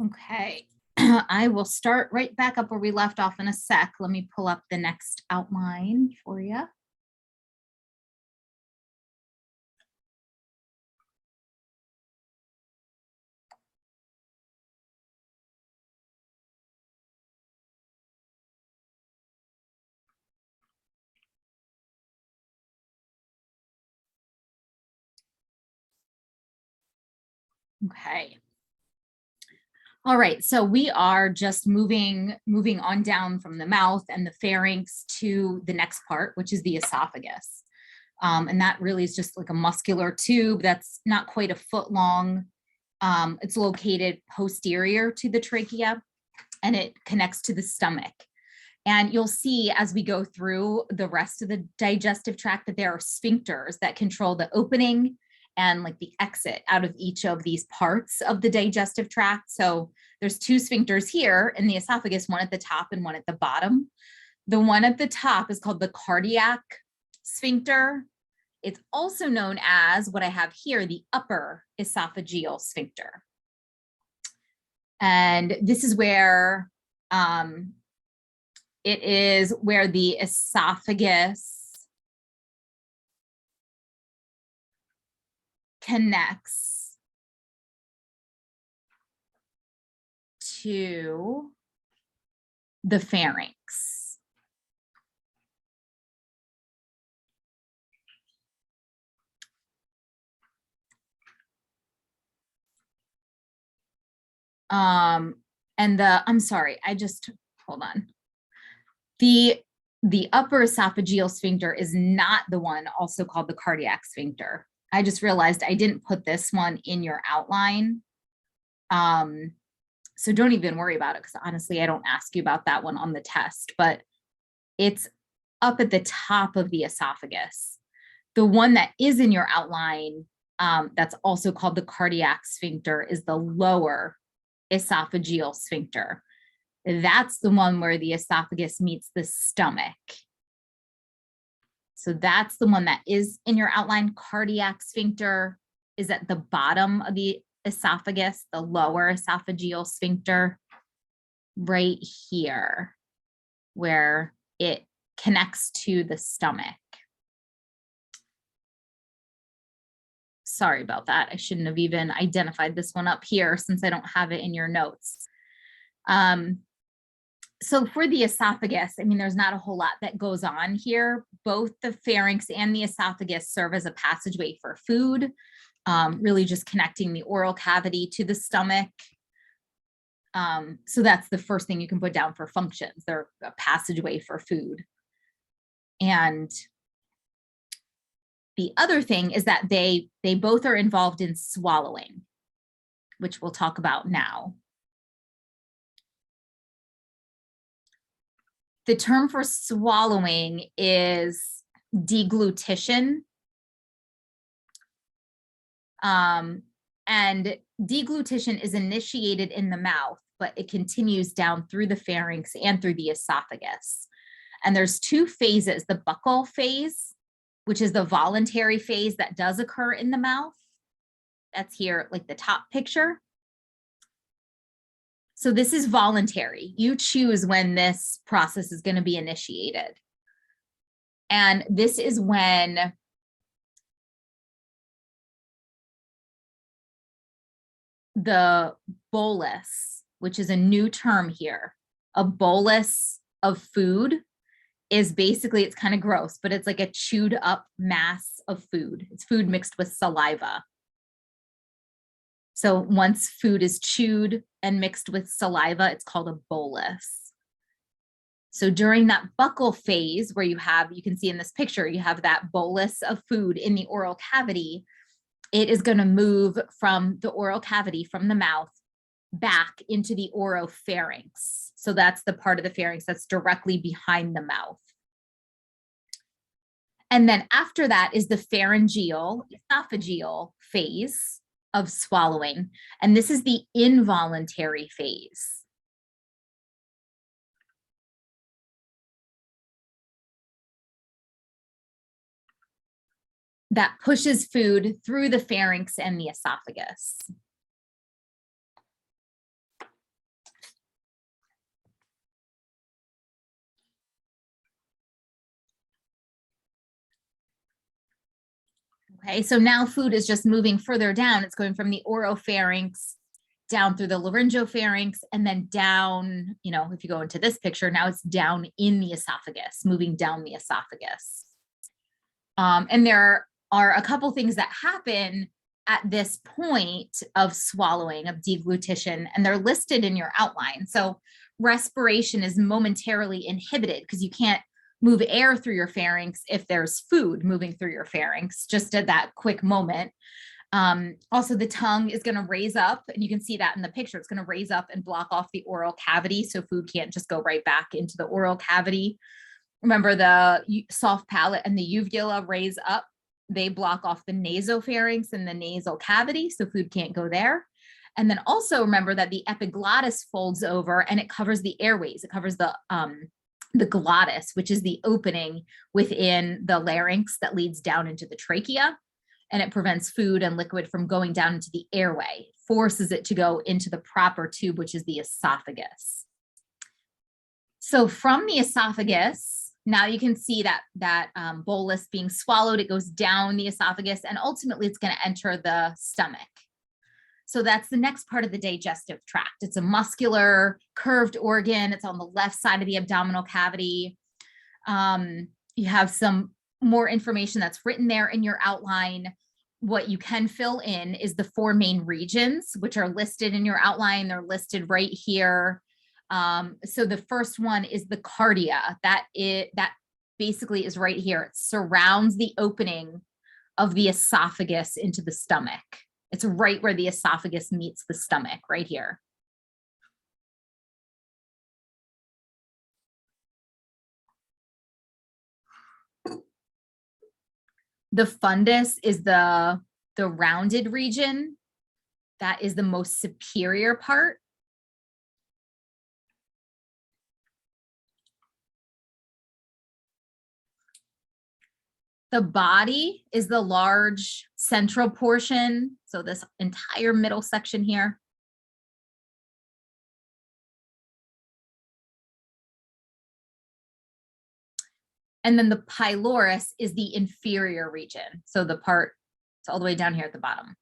Speaker 1: Okay, I will start right back up where we left off in a sec. Let me pull up the next outline for you. Okay. All right, so we are just moving on down from the mouth and the pharynx to the next part, which is the esophagus. And that really is just like a muscular tube that's not quite a foot long. It's located posterior to the trachea and it connects to the stomach. And you'll see as we go through the rest of the digestive tract that there are sphincters that control the opening and like the exit out of each of these parts of the digestive tract. So there's two sphincters here in the esophagus, one at the top and one at the bottom. The one at the top is called the cardiac sphincter. It's also known as what I have here, the upper esophageal sphincter. And this is where it is where the esophagus connects to the pharynx. I'm sorry, hold on. The upper esophageal sphincter is not the one also called the cardiac sphincter. I just realized I didn't put this one in your outline. So don't even worry about it because honestly, I don't ask you about that one on the test, but it's up at the top of the esophagus. The one that is in your outline that's also called the cardiac sphincter is the lower esophageal sphincter. That's the one where the esophagus meets the stomach. So that's the one that is in your outline. Cardiac sphincter is at the bottom of the esophagus, the lower esophageal sphincter, right here, where it connects to the stomach. Sorry about that. I shouldn't have even identified this one up here since I don't have it in your notes. So for the esophagus, I mean, there's not a whole lot that goes on here. Both the pharynx and the esophagus serve as a passageway for food, really just connecting the oral cavity to the stomach. So that's the first thing you can put down for functions. They're a passageway for food. And the other thing is that they both are involved in swallowing, which we'll talk about now. The term for swallowing is deglutition. And deglutition is initiated in the mouth, but it continues down through the pharynx and through the esophagus. And there's two phases, the buccal phase, which is the voluntary phase that does occur in the mouth. That's here, like the top picture. So this is voluntary. You choose when this process is going to be initiated. And this is when the bolus, which is a new term here, a bolus of food is basically, it's kind of gross, but it's like a chewed up mass of food. It's food mixed with saliva. So once food is chewed and mixed with saliva, it's called a bolus. So during that buccal phase where you can see in this picture, you have that bolus of food in the oral cavity, it is going to move from the oral cavity, from the mouth, back into the oropharynx. So that's the part of the pharynx that's directly behind the mouth. And then after that is the pharyngeal, esophageal phase of swallowing. And this is the involuntary phase. That pushes food through the pharynx and the esophagus. Okay, so now food is just moving further down. It's going from the oropharynx down through the laryngopharynx and then down, you know, if you go into this picture, now it's down in the esophagus, moving down the esophagus. And there are a couple things that happen at this point of swallowing, of deglutition, and they're listed in your outline. So respiration is momentarily inhibited because you can't move air through your pharynx if there's food moving through your pharynx, just at that quick moment. Also, the tongue is going to raise up, and you can see that in the picture. It's going to raise up and block off the oral cavity, so food can't just go right back into the oral cavity. Remember, the soft palate and the uvula raise up. They block off the nasopharynx and the nasal cavity, so food can't go there. And then also remember that the epiglottis folds over and it covers the airways. It covers the glottis, which is the opening within the larynx that leads down into the trachea. And it prevents food and liquid from going down into the airway, forces it to go into the proper tube, which is the esophagus. So from the esophagus, now you can see that bolus being swallowed. It goes down the esophagus, and ultimately it's going to enter the stomach. So that's the next part of the digestive tract. It's a muscular, curved organ. It's on the left side of the abdominal cavity. You have some more information that's written there in your outline. What you can fill in is the 4 main regions, which are listed in your outline. They're listed right here. So the first one is the cardia. That basically is right here. It surrounds the opening of the esophagus into the stomach. It's right where the esophagus meets the stomach, right here. The fundus is the rounded region. That is the most superior part. The body is the large central portion. So this entire middle section here. And then the pylorus is the inferior region. So the part, it's all the way down here at the bottom.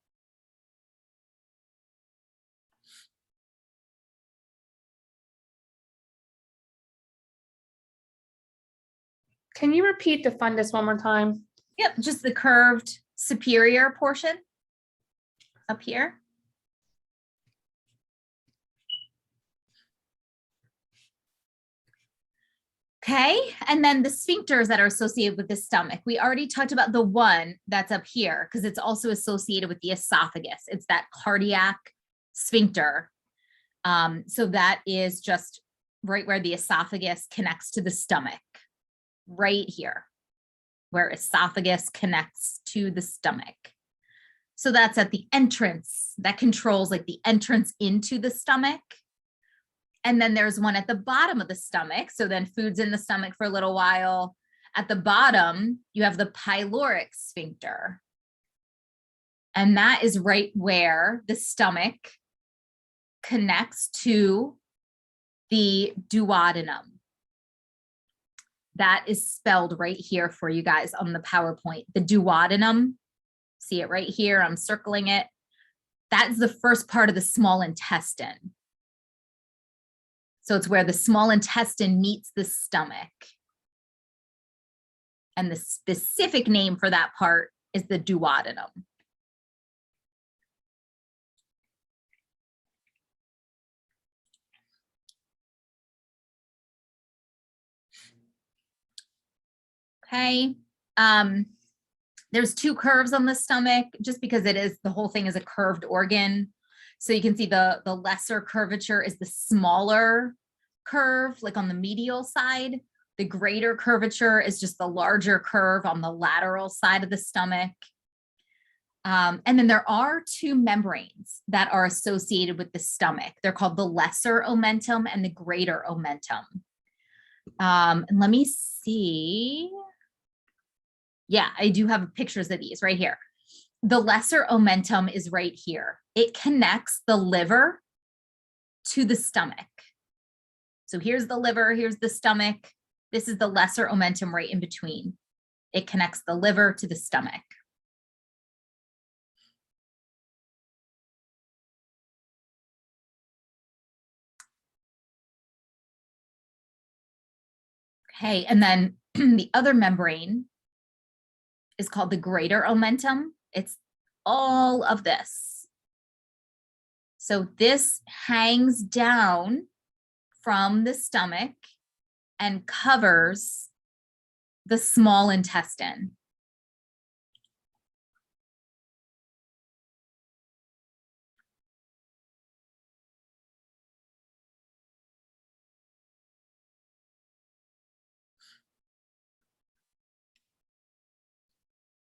Speaker 3: Can you repeat the fundus one more time?
Speaker 1: Yep, just the curved superior portion up here. Okay, and then the sphincters that are associated with the stomach. We already talked about the one that's up here because it's also associated with the esophagus. It's that cardiac sphincter. So that is just right where the esophagus connects to the stomach, right here, where esophagus connects to the stomach. So that's at the entrance, that controls like the entrance into the stomach. And then there's one at the bottom of the stomach. So then food's in the stomach for a little while. At the bottom, you have the pyloric sphincter. And that is right where the stomach connects to the duodenum. That is spelled right here for you guys on the PowerPoint. The duodenum, see it right here, I'm circling it. That's the first part of the small intestine. So it's where the small intestine meets the stomach. And the specific name for that part is the duodenum. Okay. There's 2 curves on the stomach just because the whole thing is a curved organ. So you can see the lesser curvature is the smaller curve, like on the medial side. The greater curvature is just the larger curve on the lateral side of the stomach. And then there are 2 membranes that are associated with the stomach. They're called the lesser omentum and the greater omentum. And let me see. Yeah, I do have pictures of these right here. The lesser omentum is right here. It connects the liver to the stomach. So here's the liver, here's the stomach. This is the lesser omentum right in between. It connects the liver to the stomach. Okay, and then the other membrane is called the greater omentum. It's all of this. So this hangs down from the stomach and covers the small intestine.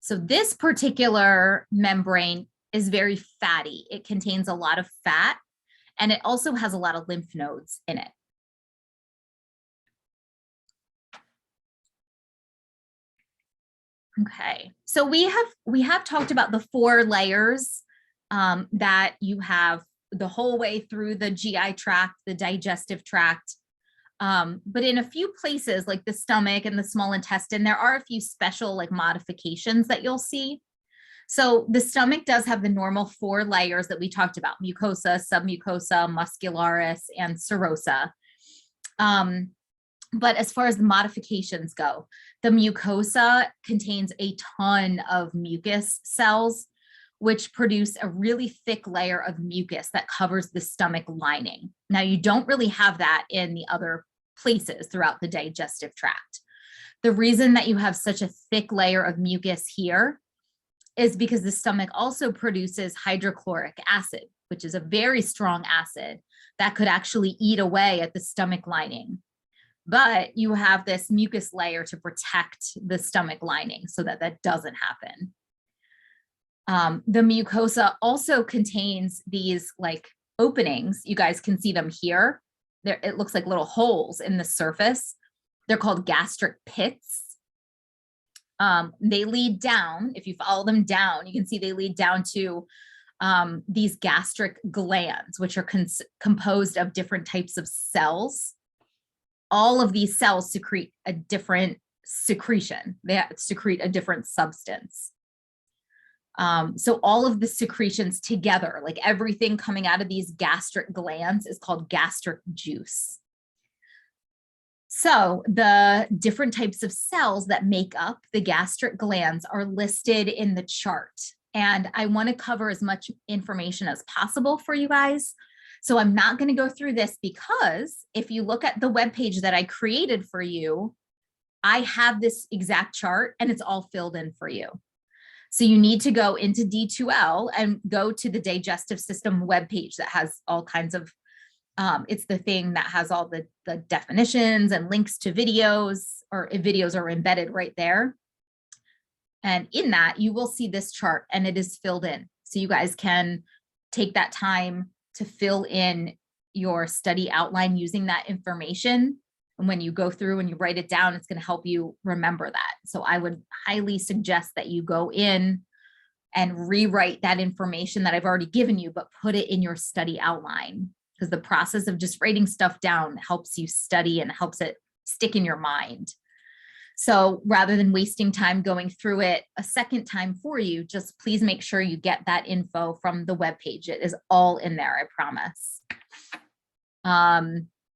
Speaker 1: So this particular membrane is very fatty. It contains a lot of fat, and it also has a lot of lymph nodes in it. Okay, so we have talked about the 4 layers that you have the whole way through the GI tract, the digestive tract. But in a few places like the stomach and the small intestine, there are a few special like modifications that you'll see. So the stomach does have the normal 4 layers that we talked about: mucosa, submucosa, muscularis, and serosa. But as far as the modifications go, the mucosa contains a ton of mucus cells, which produce a really thick layer of mucus that covers the stomach lining. Now, you don't really have that in the other places throughout the digestive tract. The reason that you have such a thick layer of mucus here is because the stomach also produces hydrochloric acid, which is a very strong acid that could actually eat away at the stomach lining. But you have this mucus layer to protect the stomach lining so that that doesn't happen. The mucosa also contains these like openings. You guys can see them here. There, it looks like little holes in the surface. They're called gastric pits. They lead down. If you follow them down, you can see they lead down to these gastric glands, which are composed of different types of cells. All of these cells secrete a different secretion. They secrete a different substance. So all of the secretions together, like everything coming out of these gastric glands, is called gastric juice. So the different types of cells that make up the gastric glands are listed in the chart. And I want to cover as much information as possible for you guys. So I'm not going to go through this, because if you look at the webpage that I created for you, I have this exact chart and it's all filled in for you. So you need to go into D2L and go to the digestive system webpage that has all kinds of, it's the thing that has all the definitions and links to videos, or videos are embedded right there. And in that, you will see this chart and it is filled in. So you guys can take that time to fill in your study outline using that information. And when you go through and you write it down, it's going to help you remember that. So I would highly suggest that you go in and rewrite that information that I've already given you, but put it in your study outline, because the process of just writing stuff down helps you study and helps it stick in your mind. So rather than wasting time going through it a second time for you, just please make sure you get that info from the webpage. It is all in there, I promise.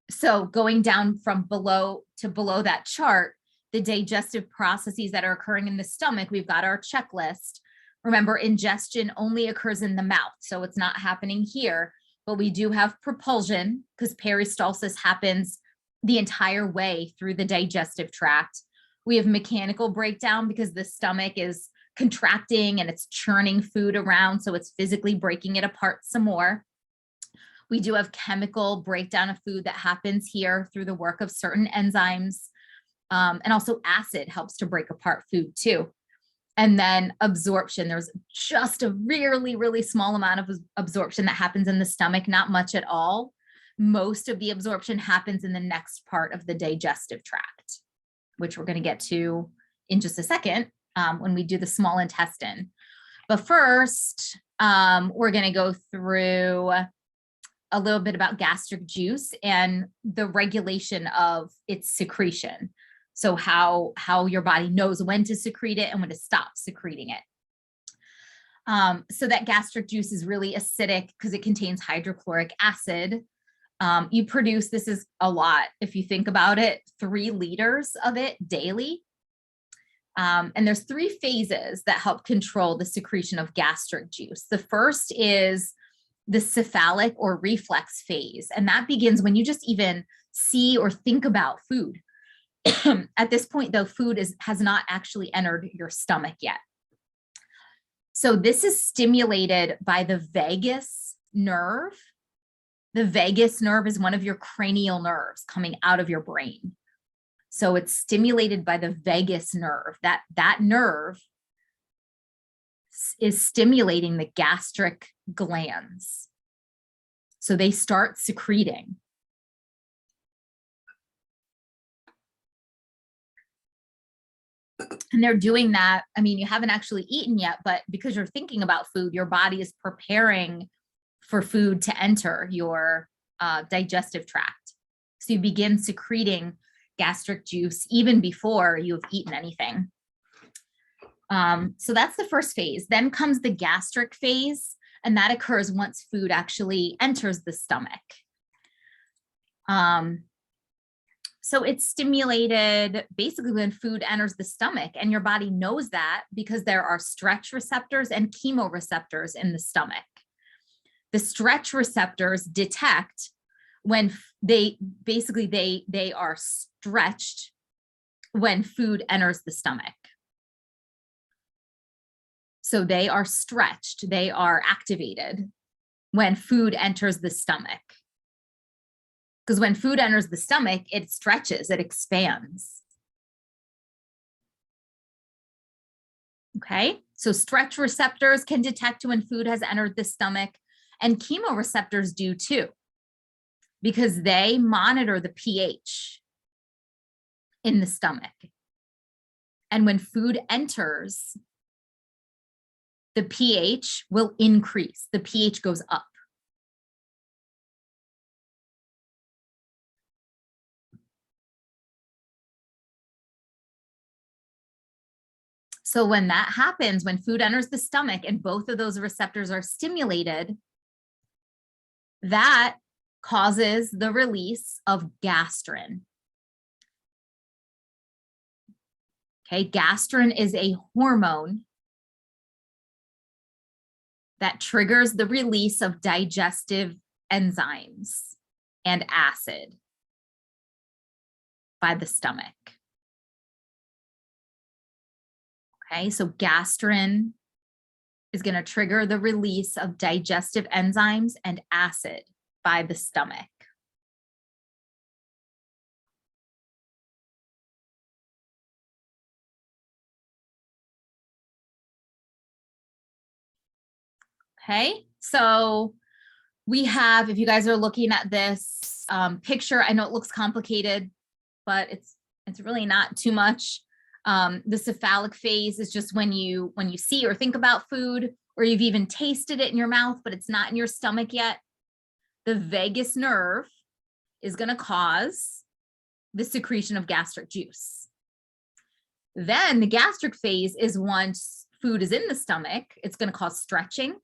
Speaker 1: So going down from below to below that chart, the digestive processes that are occurring in the stomach, we've got our checklist. Remember, ingestion only occurs in the mouth, so it's not happening here, but we do have propulsion because peristalsis happens the entire way through the digestive tract. We have mechanical breakdown because the stomach is contracting and it's churning food around, so it's physically breaking it apart some more. We do have chemical breakdown of food that happens here through the work of certain enzymes. And also acid helps to break apart food too. And then absorption, there's just a really, really small amount of absorption that happens in the stomach, not much at all. Most of the absorption happens in the next part of the digestive tract, which we're going to get to in just a second when we do the small intestine. But first, we're going to go through a little bit about gastric juice and the regulation of its secretion. So how your body knows when to secrete it and when to stop secreting it. So that gastric juice is really acidic because it contains hydrochloric acid. You produce, this is a lot, if you think about it, 3 liters of it daily. And there's 3 phases that help control the secretion of gastric juice. The first is the cephalic or reflex phase, and that begins when you just even see or think about food. At this point, though, food has not actually entered your stomach yet. So this is stimulated by the vagus nerve. The vagus nerve is one of your cranial nerves coming out of your brain. So it's stimulated by the vagus nerve. That nerve is stimulating the gastric glands. So they start secreting. And they're doing that. I mean, you haven't actually eaten yet, but because you're thinking about food, your body is preparing for food to enter your digestive tract. So you begin secreting gastric juice even before you've eaten anything. So that's the first phase. Then comes the gastric phase, and that occurs once food actually enters the stomach. So it's stimulated basically when food enters the stomach, and your body knows that because there are stretch receptors and chemoreceptors in the stomach. The stretch receptors detect when they are stretched when food enters the stomach. So they are stretched, they are activated when food enters the stomach. Because when food enters the stomach, it stretches, it expands. Okay, so stretch receptors can detect when food has entered the stomach, and chemoreceptors do too, because they monitor the pH in the stomach. And when food enters, the pH will increase, the pH goes up. So when that happens, when food enters the stomach and both of those receptors are stimulated, that causes the release of gastrin. Okay, gastrin is a hormone that triggers the release of digestive enzymes and acid by the stomach. Okay, so gastrin is going to trigger the release of digestive enzymes and acid by the stomach. Okay, so we have, if you guys are looking at this picture, I know it looks complicated, but it's really not too much. The cephalic phase is just when you see or think about food, or you've even tasted it in your mouth, but it's not in your stomach yet. The vagus nerve is going to cause the secretion of gastric juice. Then the gastric phase is once food is in the stomach, it's going to cause stretching,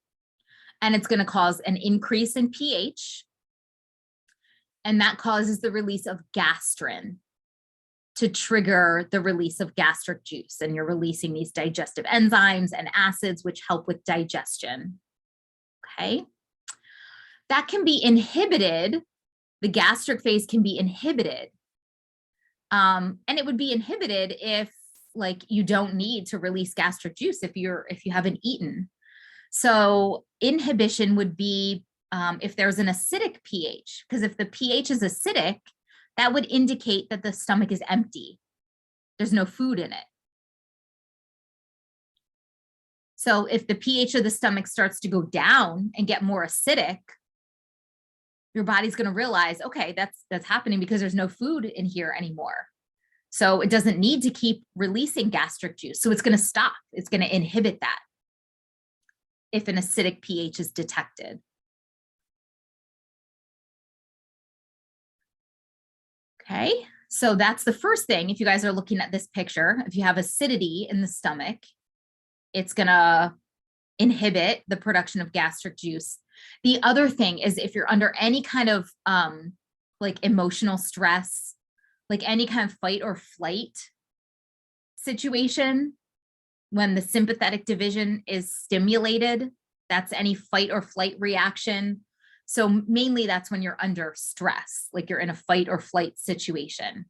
Speaker 1: and it's going to cause an increase in pH. And that causes the release of gastrin to trigger the release of gastric juice. And you're releasing these digestive enzymes and acids, which help with digestion. Okay. That can be inhibited. The gastric phase can be inhibited. And it would be inhibited if like you don't need to release gastric juice if you haven't eaten. So inhibition would be if there's an acidic pH, because if the pH is acidic, that would indicate that the stomach is empty. There's no food in it. So if the pH of the stomach starts to go down and get more acidic, your body's going to realize, okay, that's happening because there's no food in here anymore. So it doesn't need to keep releasing gastric juice. So it's going to stop. It's going to inhibit that if an acidic pH is detected. Okay, so that's the first thing. If you guys are looking at this picture, if you have acidity in the stomach, it's going to inhibit the production of gastric juice. The other thing is if you're under any kind of like emotional stress, like any kind of fight or flight situation, when the sympathetic division is stimulated, that's any fight or flight reaction. So mainly that's when you're under stress, like you're in a fight or flight situation.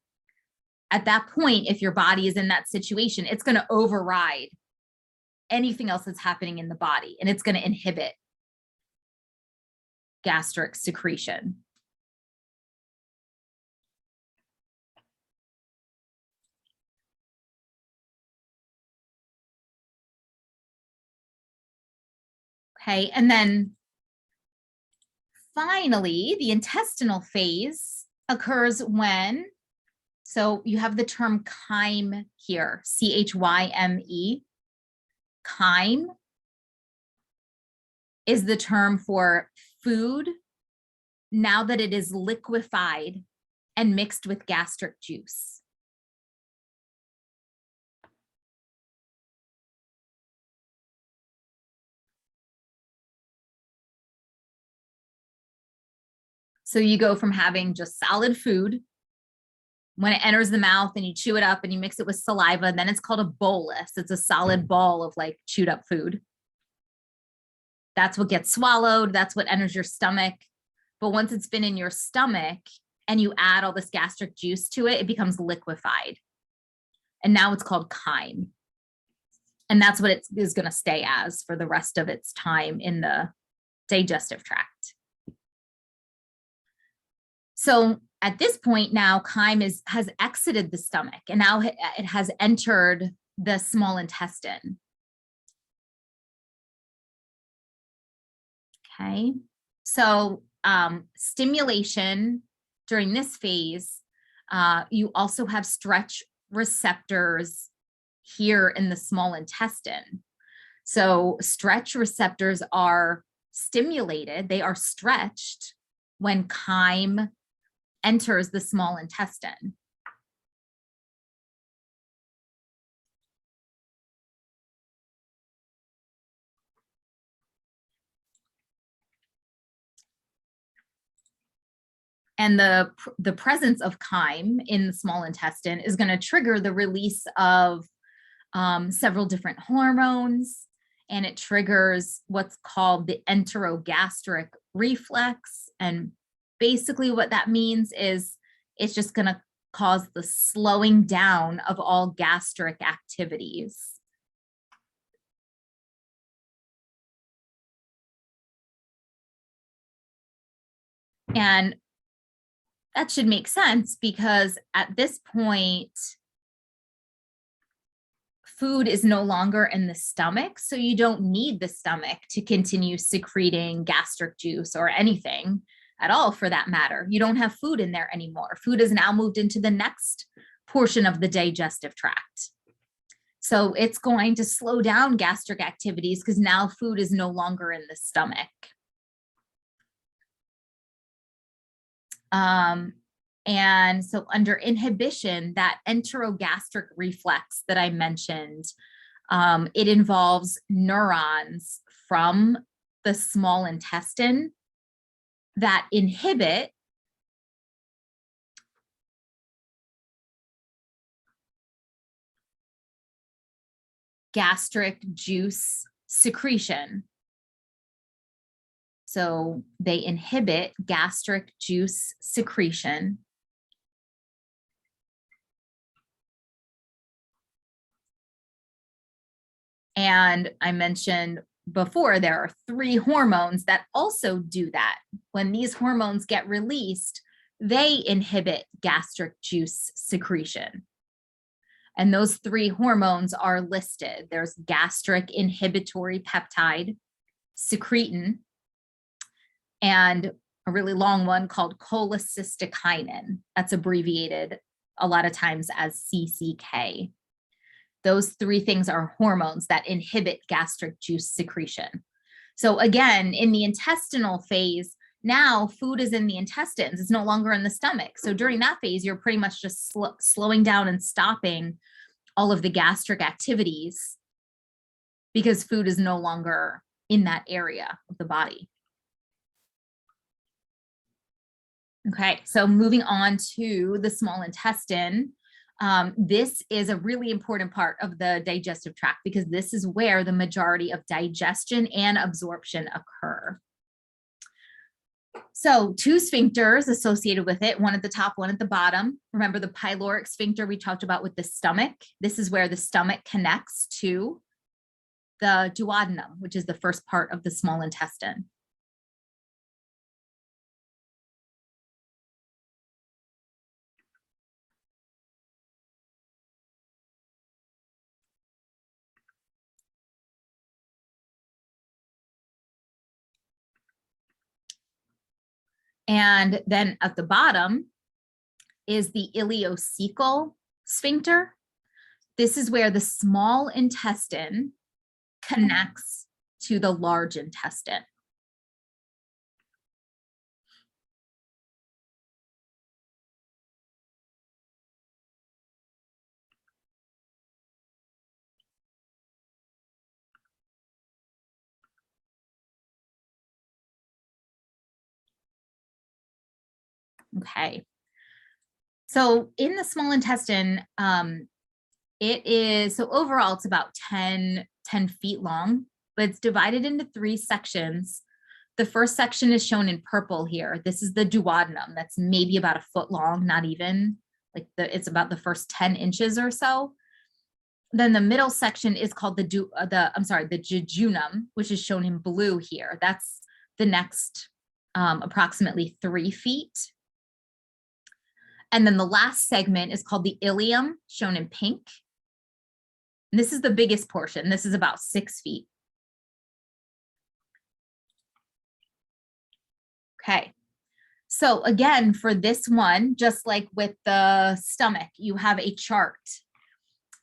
Speaker 1: At that point, if your body is in that situation, it's going to override anything else that's happening in the body, and it's going to inhibit gastric secretion. Okay, and then finally, the intestinal phase occurs when, so you have the term chyme here, C-H-Y-M-E. Chyme is the term for food now that it is liquefied and mixed with gastric juice. So you go from having just solid food when it enters the mouth and you chew it up and you mix it with saliva, then it's called a bolus. It's a solid ball of like chewed up food. That's what gets swallowed. That's what enters your stomach. But once it's been in your stomach and you add all this gastric juice to it, it becomes liquefied. And now it's called chyme. And that's what it is going to stay as for the rest of its time in the digestive tract. So at this point now, chyme has exited the stomach and now it has entered the small intestine. Okay, so stimulation during this phase, you also have stretch receptors here in the small intestine. So stretch receptors are stimulated, they are stretched when chyme enters the small intestine. And the presence of chyme in the small intestine is going to trigger the release of several different hormones, and it triggers what's called the enterogastric reflex. And basically what that means is it's just going to cause the slowing down of all gastric activities. And that should make sense because at this point, food is no longer in the stomach, so you don't need the stomach to continue secreting gastric juice or anything at all for that matter. You don't have food in there anymore. Food is now moved into the next portion of the digestive tract. So it's going to slow down gastric activities because now food is no longer in the stomach. And so under inhibition, that enterogastric reflex that I mentioned, it involves neurons from the small intestine that inhibit gastric juice secretion. So they inhibit gastric juice secretion. And I mentioned before, there are 3 hormones that also do that. When these hormones get released, they inhibit gastric juice secretion. And those 3 hormones are listed. There's gastric inhibitory peptide, secretin, and a really long one called cholecystokinin. That's abbreviated a lot of times as CCK. Those 3 things are hormones that inhibit gastric juice secretion. So again, in the intestinal phase, now food is in the intestines. It's no longer in the stomach. So during that phase, you're pretty much just slowing down and stopping all of the gastric activities because food is no longer in that area of the body. Okay, so moving on to the small intestine. This is a really important part of the digestive tract because this is where the majority of digestion and absorption occur. So 2 sphincters associated with it, one at the top, one at the bottom. Remember the pyloric sphincter we talked about with the stomach? This is where the stomach connects to the duodenum, which is the first part of the small intestine. And then at the bottom is the ileocecal sphincter. This is where the small intestine connects to the large intestine. Okay. So in the small intestine, so overall it's about 10 feet long, but it's divided into 3 sections. The first section is shown in purple here. This is the duodenum. That's maybe about a foot long, not even, like it's about the first 10 inches or so. Then the middle section is called the jejunum, which is shown in blue here. That's the next approximately 3 feet. And then the last segment is called the ileum, shown in pink. And this is the biggest portion. This is about 6 feet. Okay. So again, for this one, just like with the stomach, you have a chart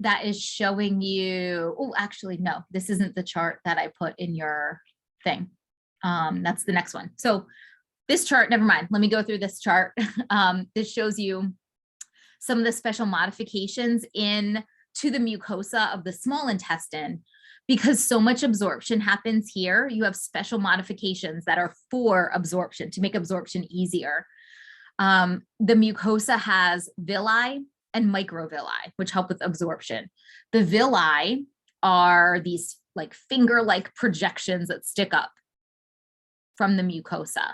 Speaker 1: that is showing you, oh, actually, no, this isn't the chart that I put in your thing. That's the next one. So this chart, never mind. Let me go through this chart. This shows you some of the special modifications to the mucosa of the small intestine. Because so much absorption happens here, you have special modifications that are for absorption, to make absorption easier. The mucosa has villi and microvilli, which help with absorption. The villi are these like finger-like projections that stick up from the mucosa.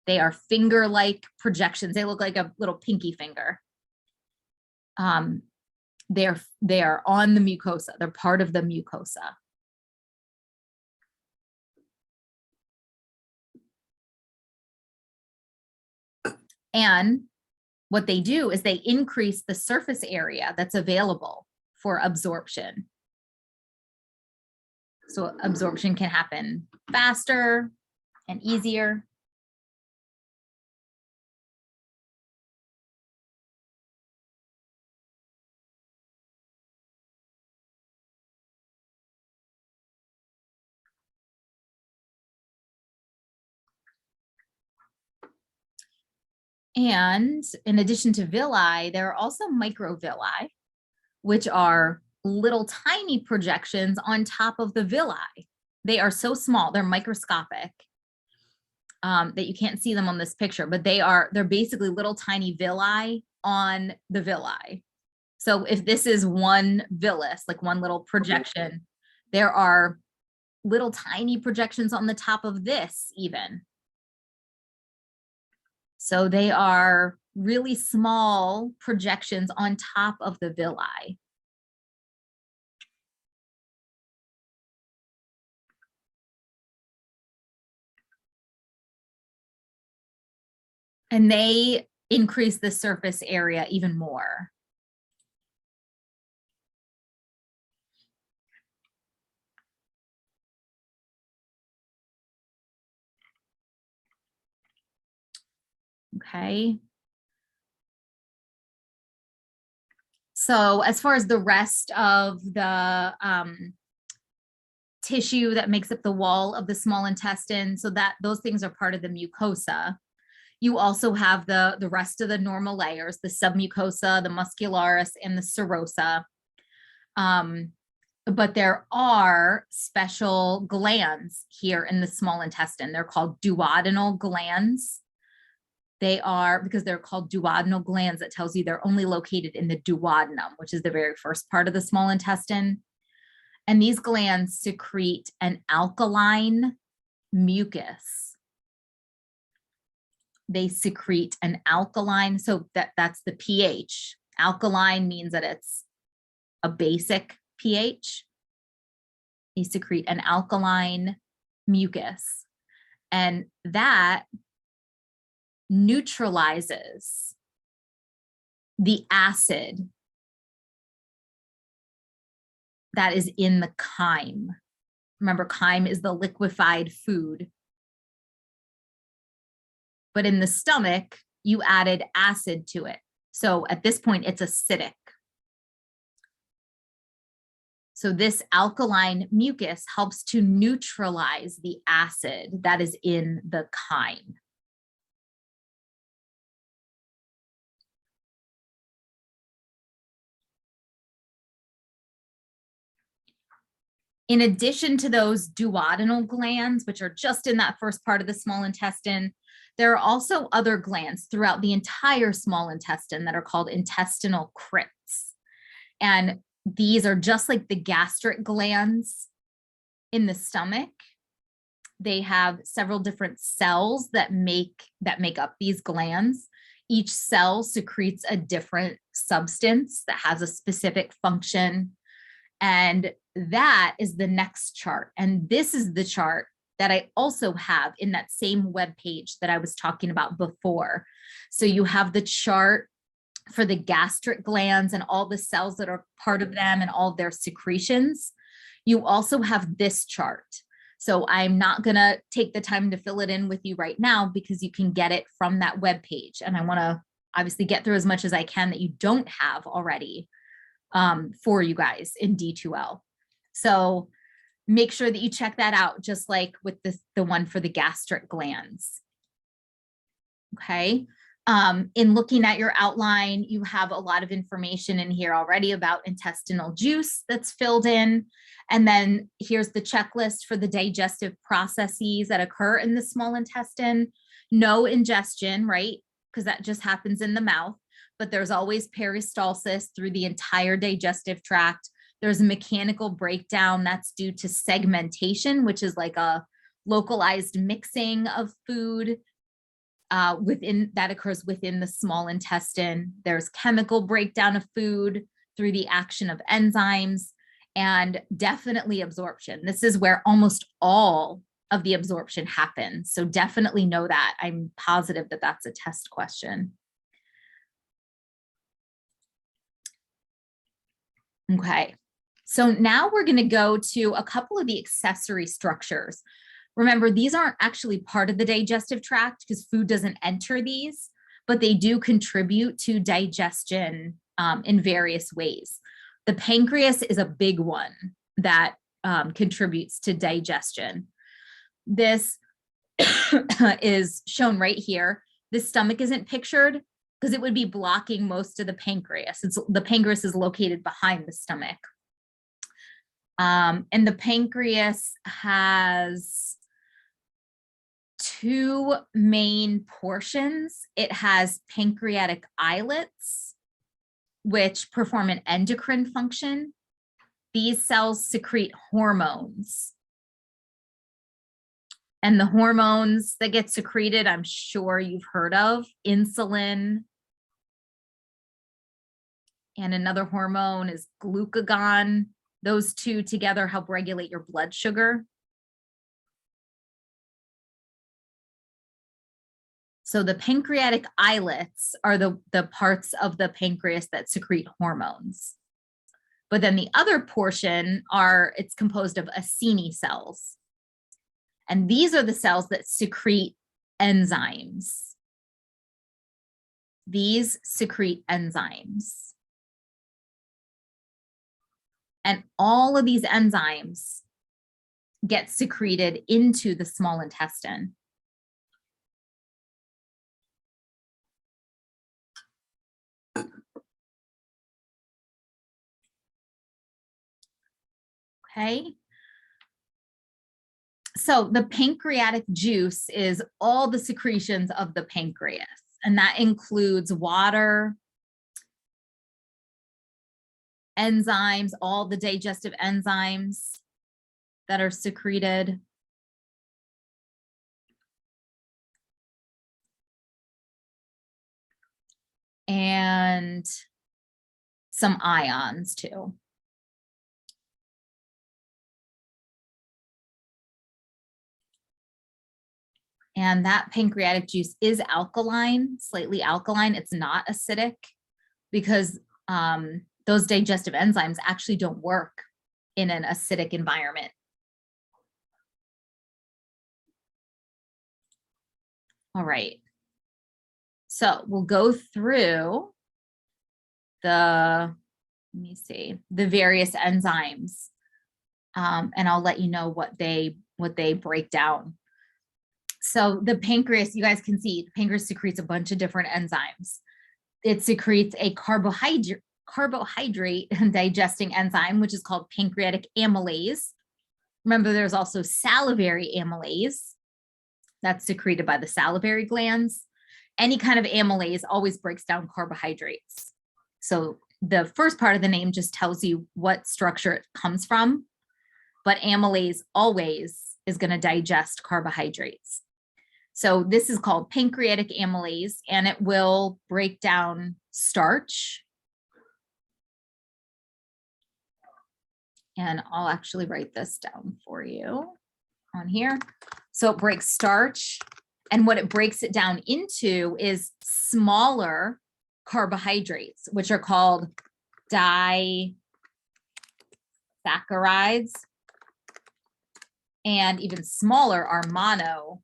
Speaker 1: They are finger-like projections. They look like a little pinky finger. They are on the mucosa. They're part of the mucosa. And what they do is they increase the surface area that's available for absorption. So absorption can happen faster and easier. And in addition to villi, there are also microvilli, which are little tiny projections on top of the villi. They are so small, they're microscopic, that you can't see them on this picture, but they're basically little tiny villi on the villi. So if this is one villus, like one little projection, there are little tiny projections on the top of this even. So they are really small projections on top of the villi. And they increase the surface area even more. Okay. So as far as the rest of the tissue that makes up the wall of the small intestine, so that those things are part of the mucosa. You also have the rest of the normal layers, the submucosa, the muscularis, and the serosa. but there are special glands here in the small intestine. They're called duodenal glands. They are, because they're called duodenal glands, that tells you they're only located in the duodenum, which is the very first part of the small intestine. And these glands secrete an alkaline mucus. They secrete an alkaline, so that's the pH. Alkaline means that it's a basic pH. They secrete an alkaline mucus, and that neutralizes the acid that is in the chyme. Remember, chyme is the liquefied food. But in the stomach, you added acid to it. So at this point, it's acidic. So this alkaline mucus helps to neutralize the acid that is in the chyme. In addition to those duodenal glands, which are just in that first part of the small intestine, there are also other glands throughout the entire small intestine that are called intestinal crypts. And these are just like the gastric glands in the stomach. They have several different cells that make up these glands. Each cell secretes a different substance that has a specific function. And that is the next chart. And this is the chart that I also have in that same web page that I was talking about before. So you have the chart for the gastric glands and all the cells that are part of them and all their secretions. You also have this chart. So I'm not gonna take the time to fill it in with you right now because you can get it from that web page. And I wanna obviously get through as much as I can that you don't have already for you guys in D2L. So make sure that you check that out, just like with the one for the gastric glands. Okay. In looking at your outline, you have a lot of information in here already about intestinal juice that's filled in. And then here's the checklist for the digestive processes that occur in the small intestine. No ingestion, right? Because that just happens in the mouth, but there's always peristalsis through the entire digestive tract. There's a mechanical breakdown that's due to segmentation, which is like a localized mixing of food that occurs within the small intestine. There's chemical breakdown of food through the action of enzymes, and definitely absorption. This is where almost all of the absorption happens. So definitely know that. I'm positive that that's a test question. Okay, so now we're going to go to a couple of the accessory structures. Remember, these aren't actually part of the digestive tract because food doesn't enter these, but they do contribute to digestion in various ways. The pancreas is a big one that contributes to digestion. This is shown right here. The stomach isn't pictured because it would be blocking most of the pancreas. The pancreas is located behind the stomach. And the pancreas has two main portions. It has pancreatic islets, which perform an endocrine function. These cells secrete hormones. And the hormones that get secreted, I'm sure you've heard of: insulin. And another hormone is glucagon. Those two together help regulate your blood sugar. So the pancreatic islets are the parts of the pancreas that secrete hormones. But then the other portion it's composed of acini cells. And these are the cells that secrete enzymes. These secrete enzymes. And all of these enzymes get secreted into the small intestine. Okay. So the pancreatic juice is all the secretions of the pancreas, and that includes water, enzymes, all the digestive enzymes that are secreted. And some ions too. And that pancreatic juice is alkaline, slightly alkaline. It's not acidic because those digestive enzymes actually don't work in an acidic environment. All right. So we'll go through the, let me see, the various enzymes, and I'll let you know what they break down. So the pancreas, you guys can see, the pancreas secretes a bunch of different enzymes. It secretes a carbohydrate digesting enzyme, which is called pancreatic amylase. Remember, there's also salivary amylase that's secreted by the salivary glands. Any kind of amylase always breaks down carbohydrates. So the first part of the name just tells you what structure it comes from, but amylase always is going to digest carbohydrates. So this is called pancreatic amylase, and it will break down starch. And I'll actually write this down for you on here. So it breaks starch, and what it breaks it down into is smaller carbohydrates, which are called disaccharides, and even smaller are monosaccharides.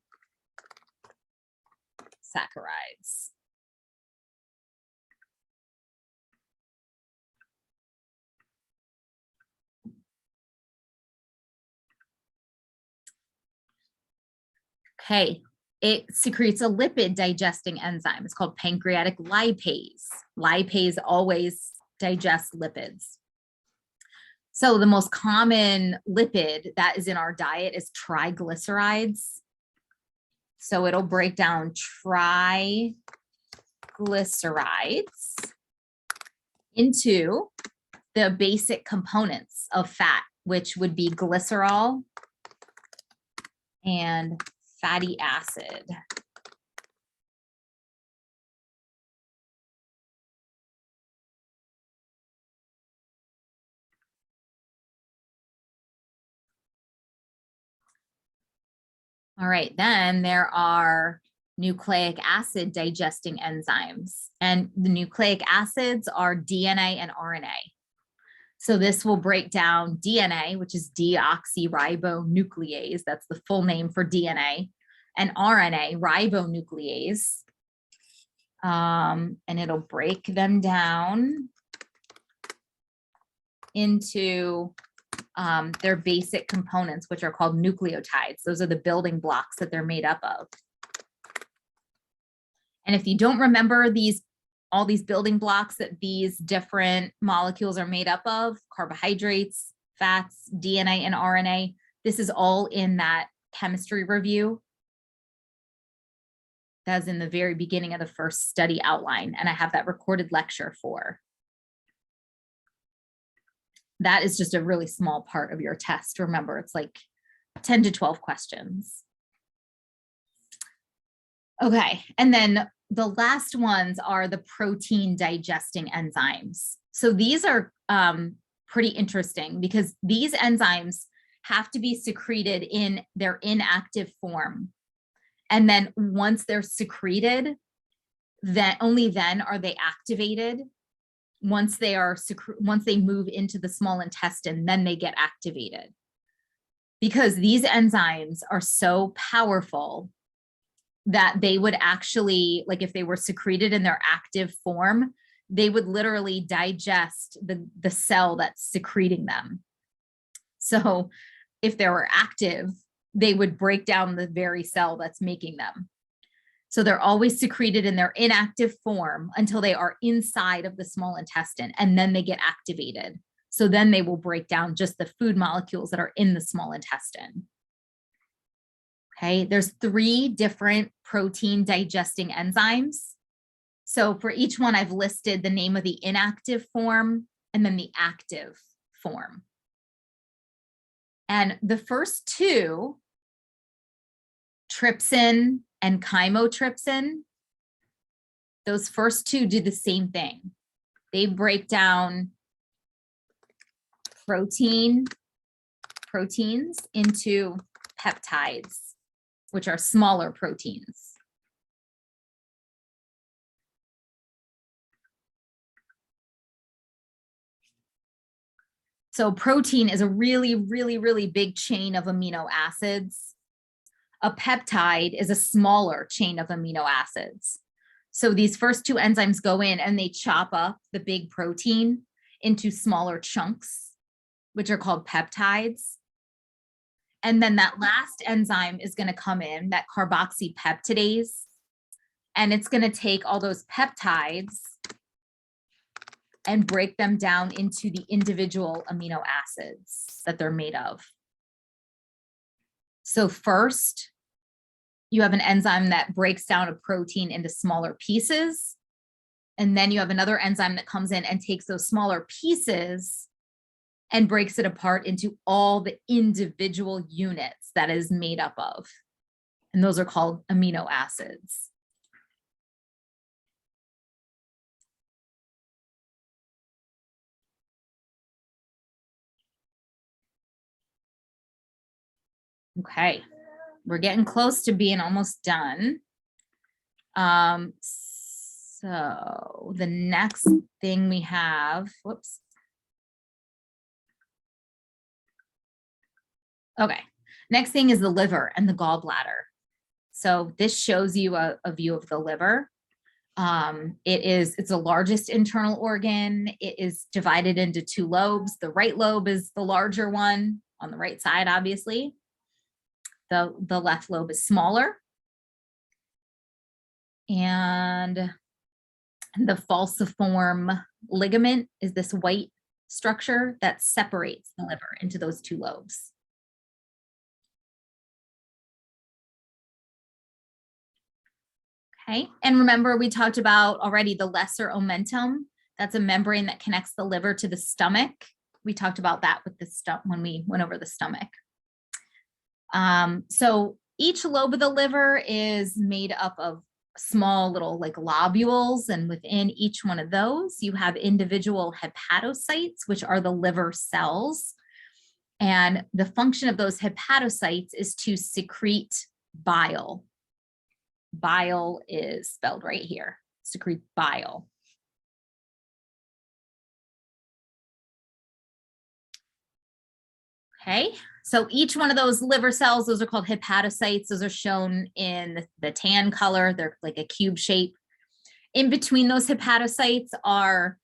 Speaker 1: Okay, it secretes a lipid digesting enzyme. It's called pancreatic lipase. Lipase always digests lipids. So the most common lipid that is in our diet is triglycerides. So it'll break down triglycerides into the basic components of fat, which would be glycerol and fatty acid. All right, then there are nucleic acid digesting enzymes, and the nucleic acids are DNA and RNA. So this will break down DNA, which is deoxyribonuclease. That's the full name for DNA, and RNA, ribonuclease. And it'll break them down into their basic components, which are called nucleotides. Those are the building blocks that they're made up of. And if you don't remember all these building blocks that these different molecules are made up of, carbohydrates, fats, DNA, and RNA, this is all in that chemistry review. That's in the very beginning of the first study outline, and I have that recorded lecture for. That is just a really small part of your test. Remember, it's like 10 to 12 questions. Okay, and then the last ones are the protein digesting enzymes. So these are pretty interesting because these enzymes have to be secreted in their inactive form. And then once they're secreted, then only then are they activated. Once they move into the small intestine, then they get activated. Because these enzymes are so powerful that they would actually, like if they were secreted in their active form, they would literally digest the cell that's secreting them. So if they were active, they would break down the very cell that's making them. So they're always secreted in their inactive form until they are inside of the small intestine, and then they get activated. So then they will break down just the food molecules that are in the small intestine. Okay, there's 3 different protein digesting enzymes. So for each one, I've listed the name of the inactive form and then the active form. And the first 2, trypsin and chymotrypsin, those first 2 do the same thing. They break down proteins into peptides, which are smaller proteins. So protein is a really, really, really big chain of amino acids. A peptide is a smaller chain of amino acids. So these first 2 enzymes go in and they chop up the big protein into smaller chunks, which are called peptides. And then that last enzyme is going to come in, that carboxypeptidase, and it's going to take all those peptides and break them down into the individual amino acids that they're made of. So first, you have an enzyme that breaks down a protein into smaller pieces. And then you have another enzyme that comes in and takes those smaller pieces and breaks it apart into all the individual units that is made up of. And those are called amino acids. Okay, we're getting close to being almost done. So the next thing we have, whoops. Okay, next thing is the liver and the gallbladder. So this shows you a view of the liver. It's the largest internal organ. It is divided into 2 lobes. The right lobe is the larger one on the right side, obviously. The left lobe is smaller. And the falciform ligament is this white structure that separates the liver into those 2 lobes. Okay, and remember we talked about already the lesser omentum. That's a membrane that connects the liver to the stomach. We talked about that with the when we went over the stomach. So each lobe of the liver is made up of small little like lobules, and within each one of those you have individual hepatocytes, which are the liver cells. And the function of those hepatocytes is to secrete bile. Bile is spelled right here, secrete bile. Okay, so each one of those liver cells, those are called hepatocytes. Those are shown in the tan color. They're like a cube shape. In between those hepatocytes are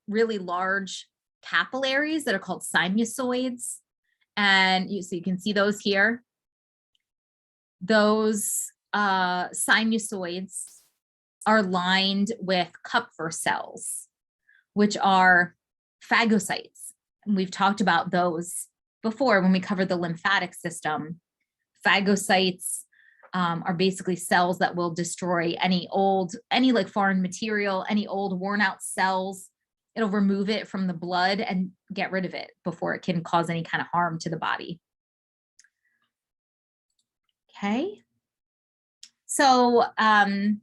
Speaker 1: really large capillaries that are called sinusoids. And so you can see those here. Those sinusoids are lined with Kupffer cells, which are phagocytes. And we've talked about those before when we covered the lymphatic system. Phagocytes are basically cells that will destroy any like foreign material, any old worn out cells. It'll remove it from the blood and get rid of it before it can cause any kind of harm to the body. Okay. So down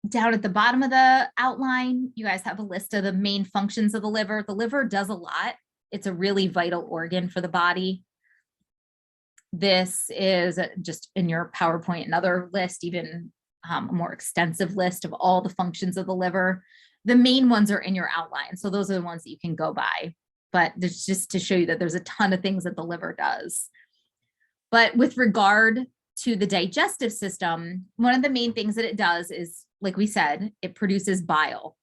Speaker 1: at the bottom of the outline, you guys have a list of the main functions of the liver. The liver does a lot. It's a really vital organ for the body. This is just in your PowerPoint, another list, even a more extensive list of all the functions of the liver. The main ones are in your outline. So those are the ones that you can go by. But there's just to show you that there's a ton of things that the liver does. But with regard to the digestive system, one of the main things that it does is, like we said, it produces bile.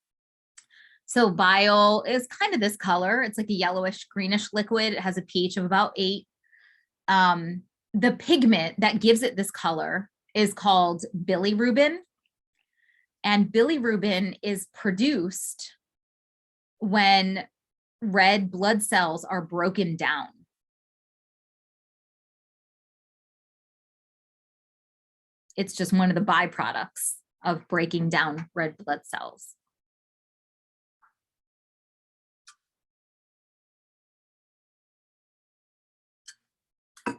Speaker 1: So bile is kind of this color. It's like a yellowish greenish liquid. It has a pH of about 8. The pigment that gives it this color is called bilirubin. And bilirubin is produced when red blood cells are broken down. It's just one of the byproducts of breaking down red blood cells.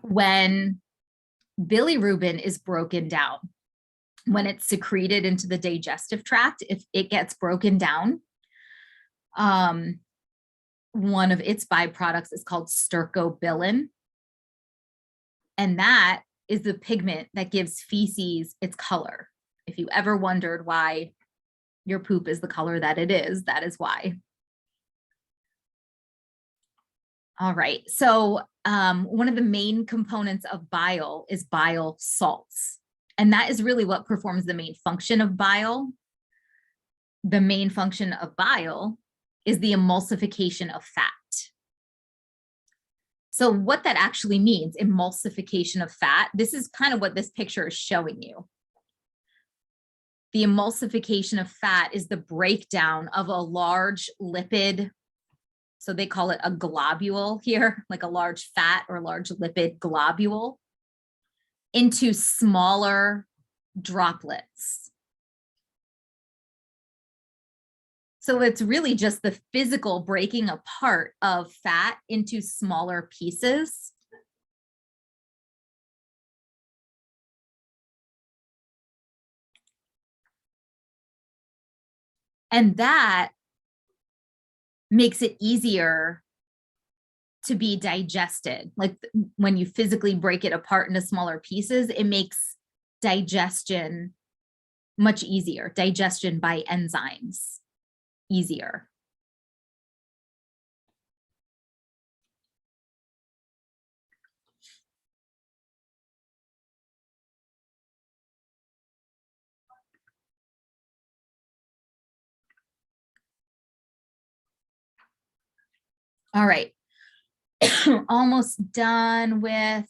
Speaker 1: When bilirubin is broken down, when it's secreted into the digestive tract, if it gets broken down, one of its byproducts is called stercobilin. And that is the pigment that gives feces its color. If you ever wondered why your poop is the color that it is, that is why. All right, so one of the main components of bile is bile salts. And that is really what performs the main function of bile. The main function of bile is the emulsification of fat. So what that actually means, emulsification of fat, this is kind of what this picture is showing you. The emulsification of fat is the breakdown of a large lipid, so they call it a globule here, like a large fat or large lipid globule, into smaller droplets. So it's really just the physical breaking apart of fat into smaller pieces. And that makes it easier to be digested. Like when you physically break it apart into smaller pieces, it makes digestion much easier, digestion by enzymes easier. All right, almost done with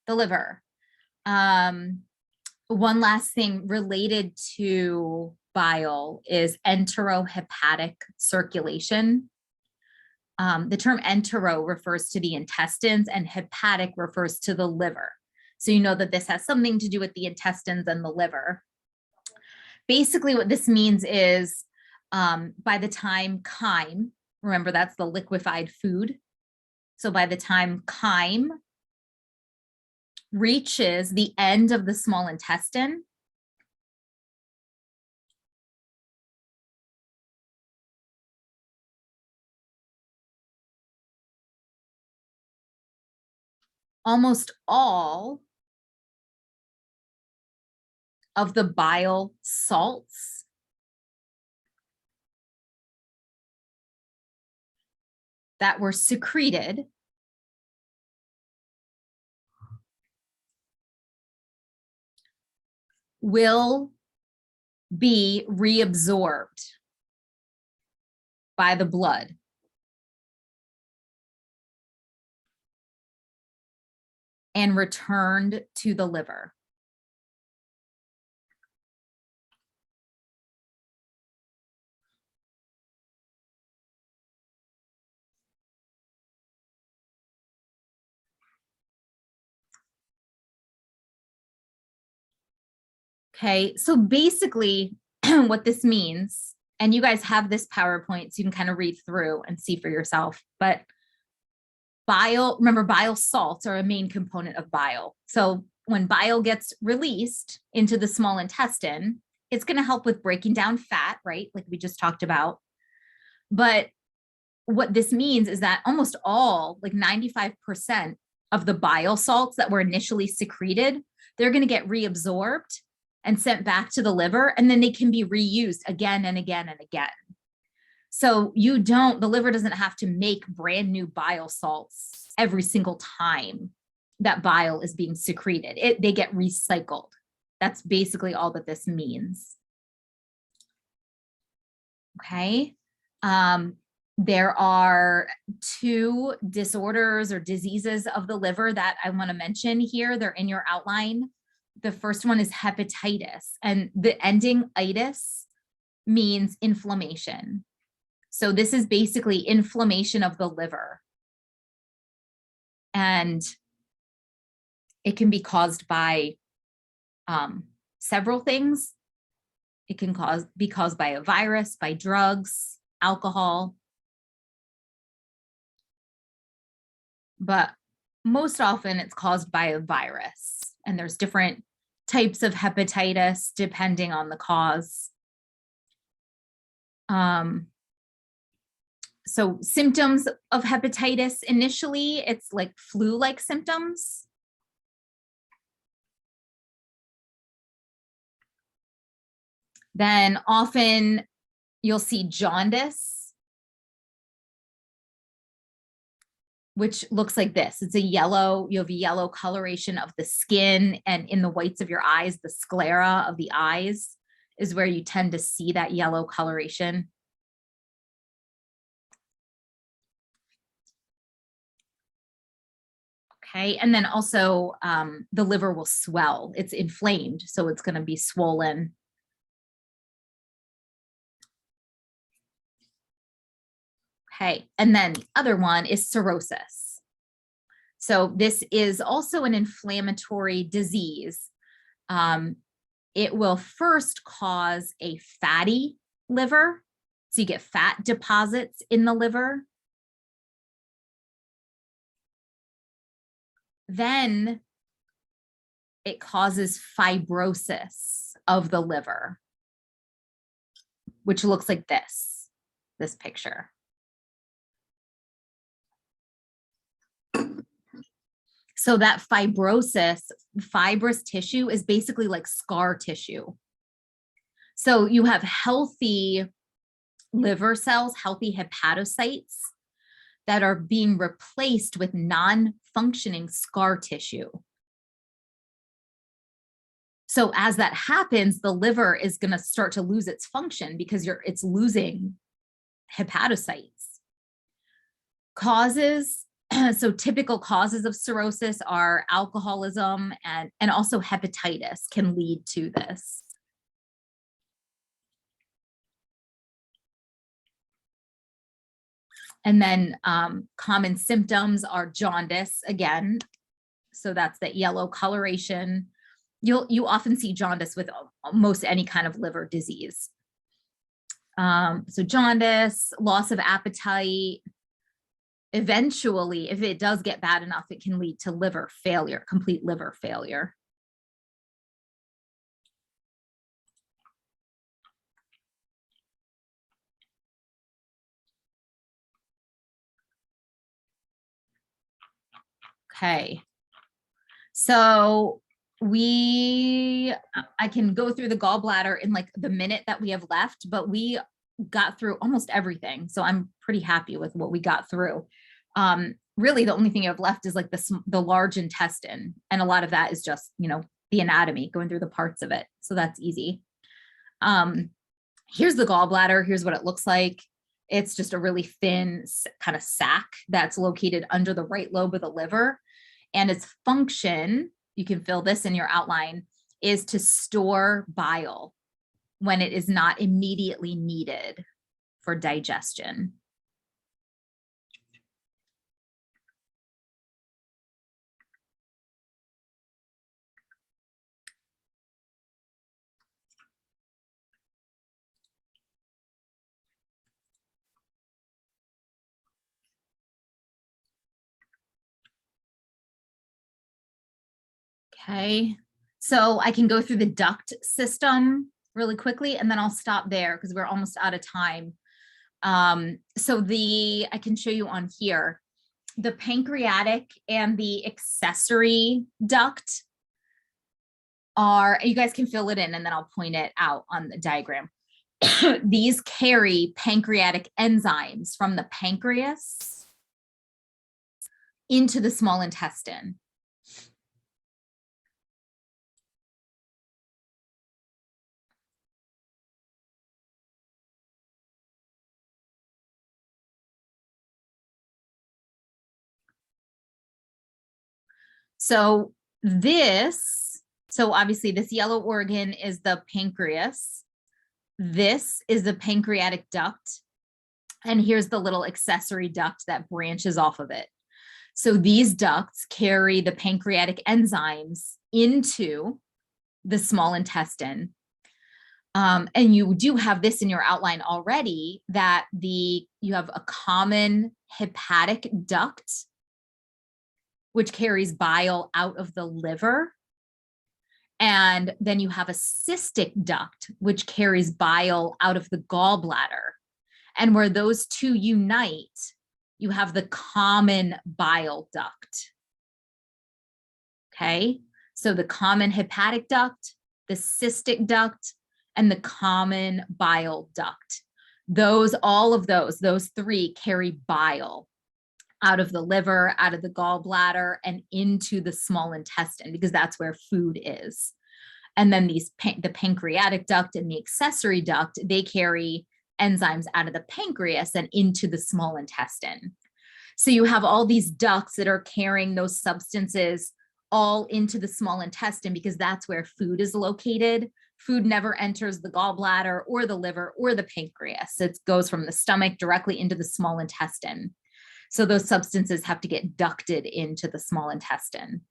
Speaker 1: the liver. One last thing related to bile is enterohepatic circulation. The term entero refers to the intestines and hepatic refers to the liver. So you know that this has something to do with the intestines and the liver. Basically what this means is by the time chyme, remember that's the liquefied food. So by the time chyme reaches the end of the small intestine, almost all of the bile salts that were secreted will be reabsorbed by the blood. And returned to the liver. Okay, so basically what this means, and you guys have this PowerPoint, so you can kind of read through and see for yourself, but bile, remember bile salts are a main component of bile. So when bile gets released into the small intestine, it's going to help with breaking down fat, right? Like we just talked about. But what this means is that almost all, like 95% of the bile salts that were initially secreted, they're going to get reabsorbed and sent back to the liver, and then they can be reused again and again and again. So the liver doesn't have to make brand new bile salts every single time that bile is being secreted. They get recycled. That's basically all that this means. Okay. There are two disorders or diseases of the liver that I want to mention here. They're in your outline. The first one is hepatitis, and the ending itis means inflammation. So this is basically inflammation of the liver. And it can be caused by several things. It can be caused by a virus, by drugs, alcohol. But most often it's caused by a virus. And there's different types of hepatitis depending on the cause. So symptoms of hepatitis, initially, it's like flu-like symptoms. Then often you'll see jaundice, which looks like this. It's a yellow, you have a yellow coloration of the skin, and in the whites of your eyes, the sclera of the eyes is where you tend to see that yellow coloration. Okay, and then also the liver will swell. It's inflamed, so it's going to be swollen. Okay, and then the other one is cirrhosis. So this is also an inflammatory disease. It will first cause a fatty liver. So you get fat deposits in the liver. Then it causes fibrosis of the liver, which looks like this picture. So that fibrosis, fibrous tissue is basically like scar tissue. So you have healthy liver cells, healthy hepatocytes that are being replaced with non-functioning scar tissue. So as that happens, the liver is going to start to lose its function because it's losing hepatocytes. Causes, so typical causes of cirrhosis are alcoholism and also hepatitis can lead to this. And then common symptoms are jaundice again. So that's that yellow coloration. You often see jaundice with almost any kind of liver disease. So jaundice, loss of appetite. Eventually, if it does get bad enough, it can lead to liver failure, complete liver failure. Okay, so I can go through the gallbladder in like the minute that we have left, but we got through almost everything. So I'm pretty happy with what we got through. Really, the only thing you have left is like the large intestine. And a lot of that is just, the anatomy, going through the parts of it. So that's easy. Here's the gallbladder. Here's what it looks like. It's just a really thin kind of sac that's located under the right lobe of the liver. And its function, you can fill this in your outline, is to store bile when it is not immediately needed for digestion. Okay, so I can go through the duct system really quickly, and then I'll stop there because we're almost out of time. So I can show you on here, the pancreatic and the accessory duct you guys can fill it in and then I'll point it out on the diagram. These carry pancreatic enzymes from the pancreas into the small intestine. So obviously this yellow organ is the pancreas. This is the pancreatic duct. And here's the little accessory duct that branches off of it. So these ducts carry the pancreatic enzymes into the small intestine. And you do have this in your outline already, that you have a common hepatic duct, which carries bile out of the liver. And then you have a cystic duct, which carries bile out of the gallbladder. And where those two unite, you have the common bile duct. Okay, so the common hepatic duct, the cystic duct, and the common bile duct. All of those three carry bile out of the liver, out of the gallbladder, and into the small intestine, because that's where food is. And then the pancreatic duct and the accessory duct, they carry enzymes out of the pancreas and into the small intestine. So you have all these ducts that are carrying those substances all into the small intestine, because that's where food is located. Food never enters the gallbladder or the liver or the pancreas. It goes from the stomach directly into the small intestine. So those substances have to get ducted into the small intestine.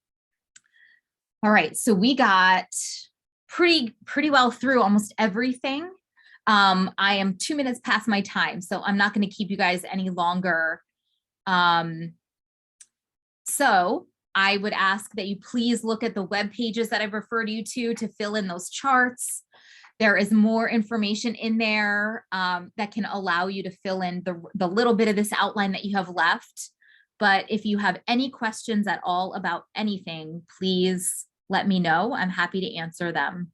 Speaker 1: All right, so we got pretty well through almost everything. I am 2 minutes past my time, so I'm not going to keep you guys any longer. So I would ask that you please look at the web pages that I've referred you to fill in those charts. There is more information in there that can allow you to fill in the little bit of this outline that you have left. But if you have any questions at all about anything, please let me know. I'm happy to answer them.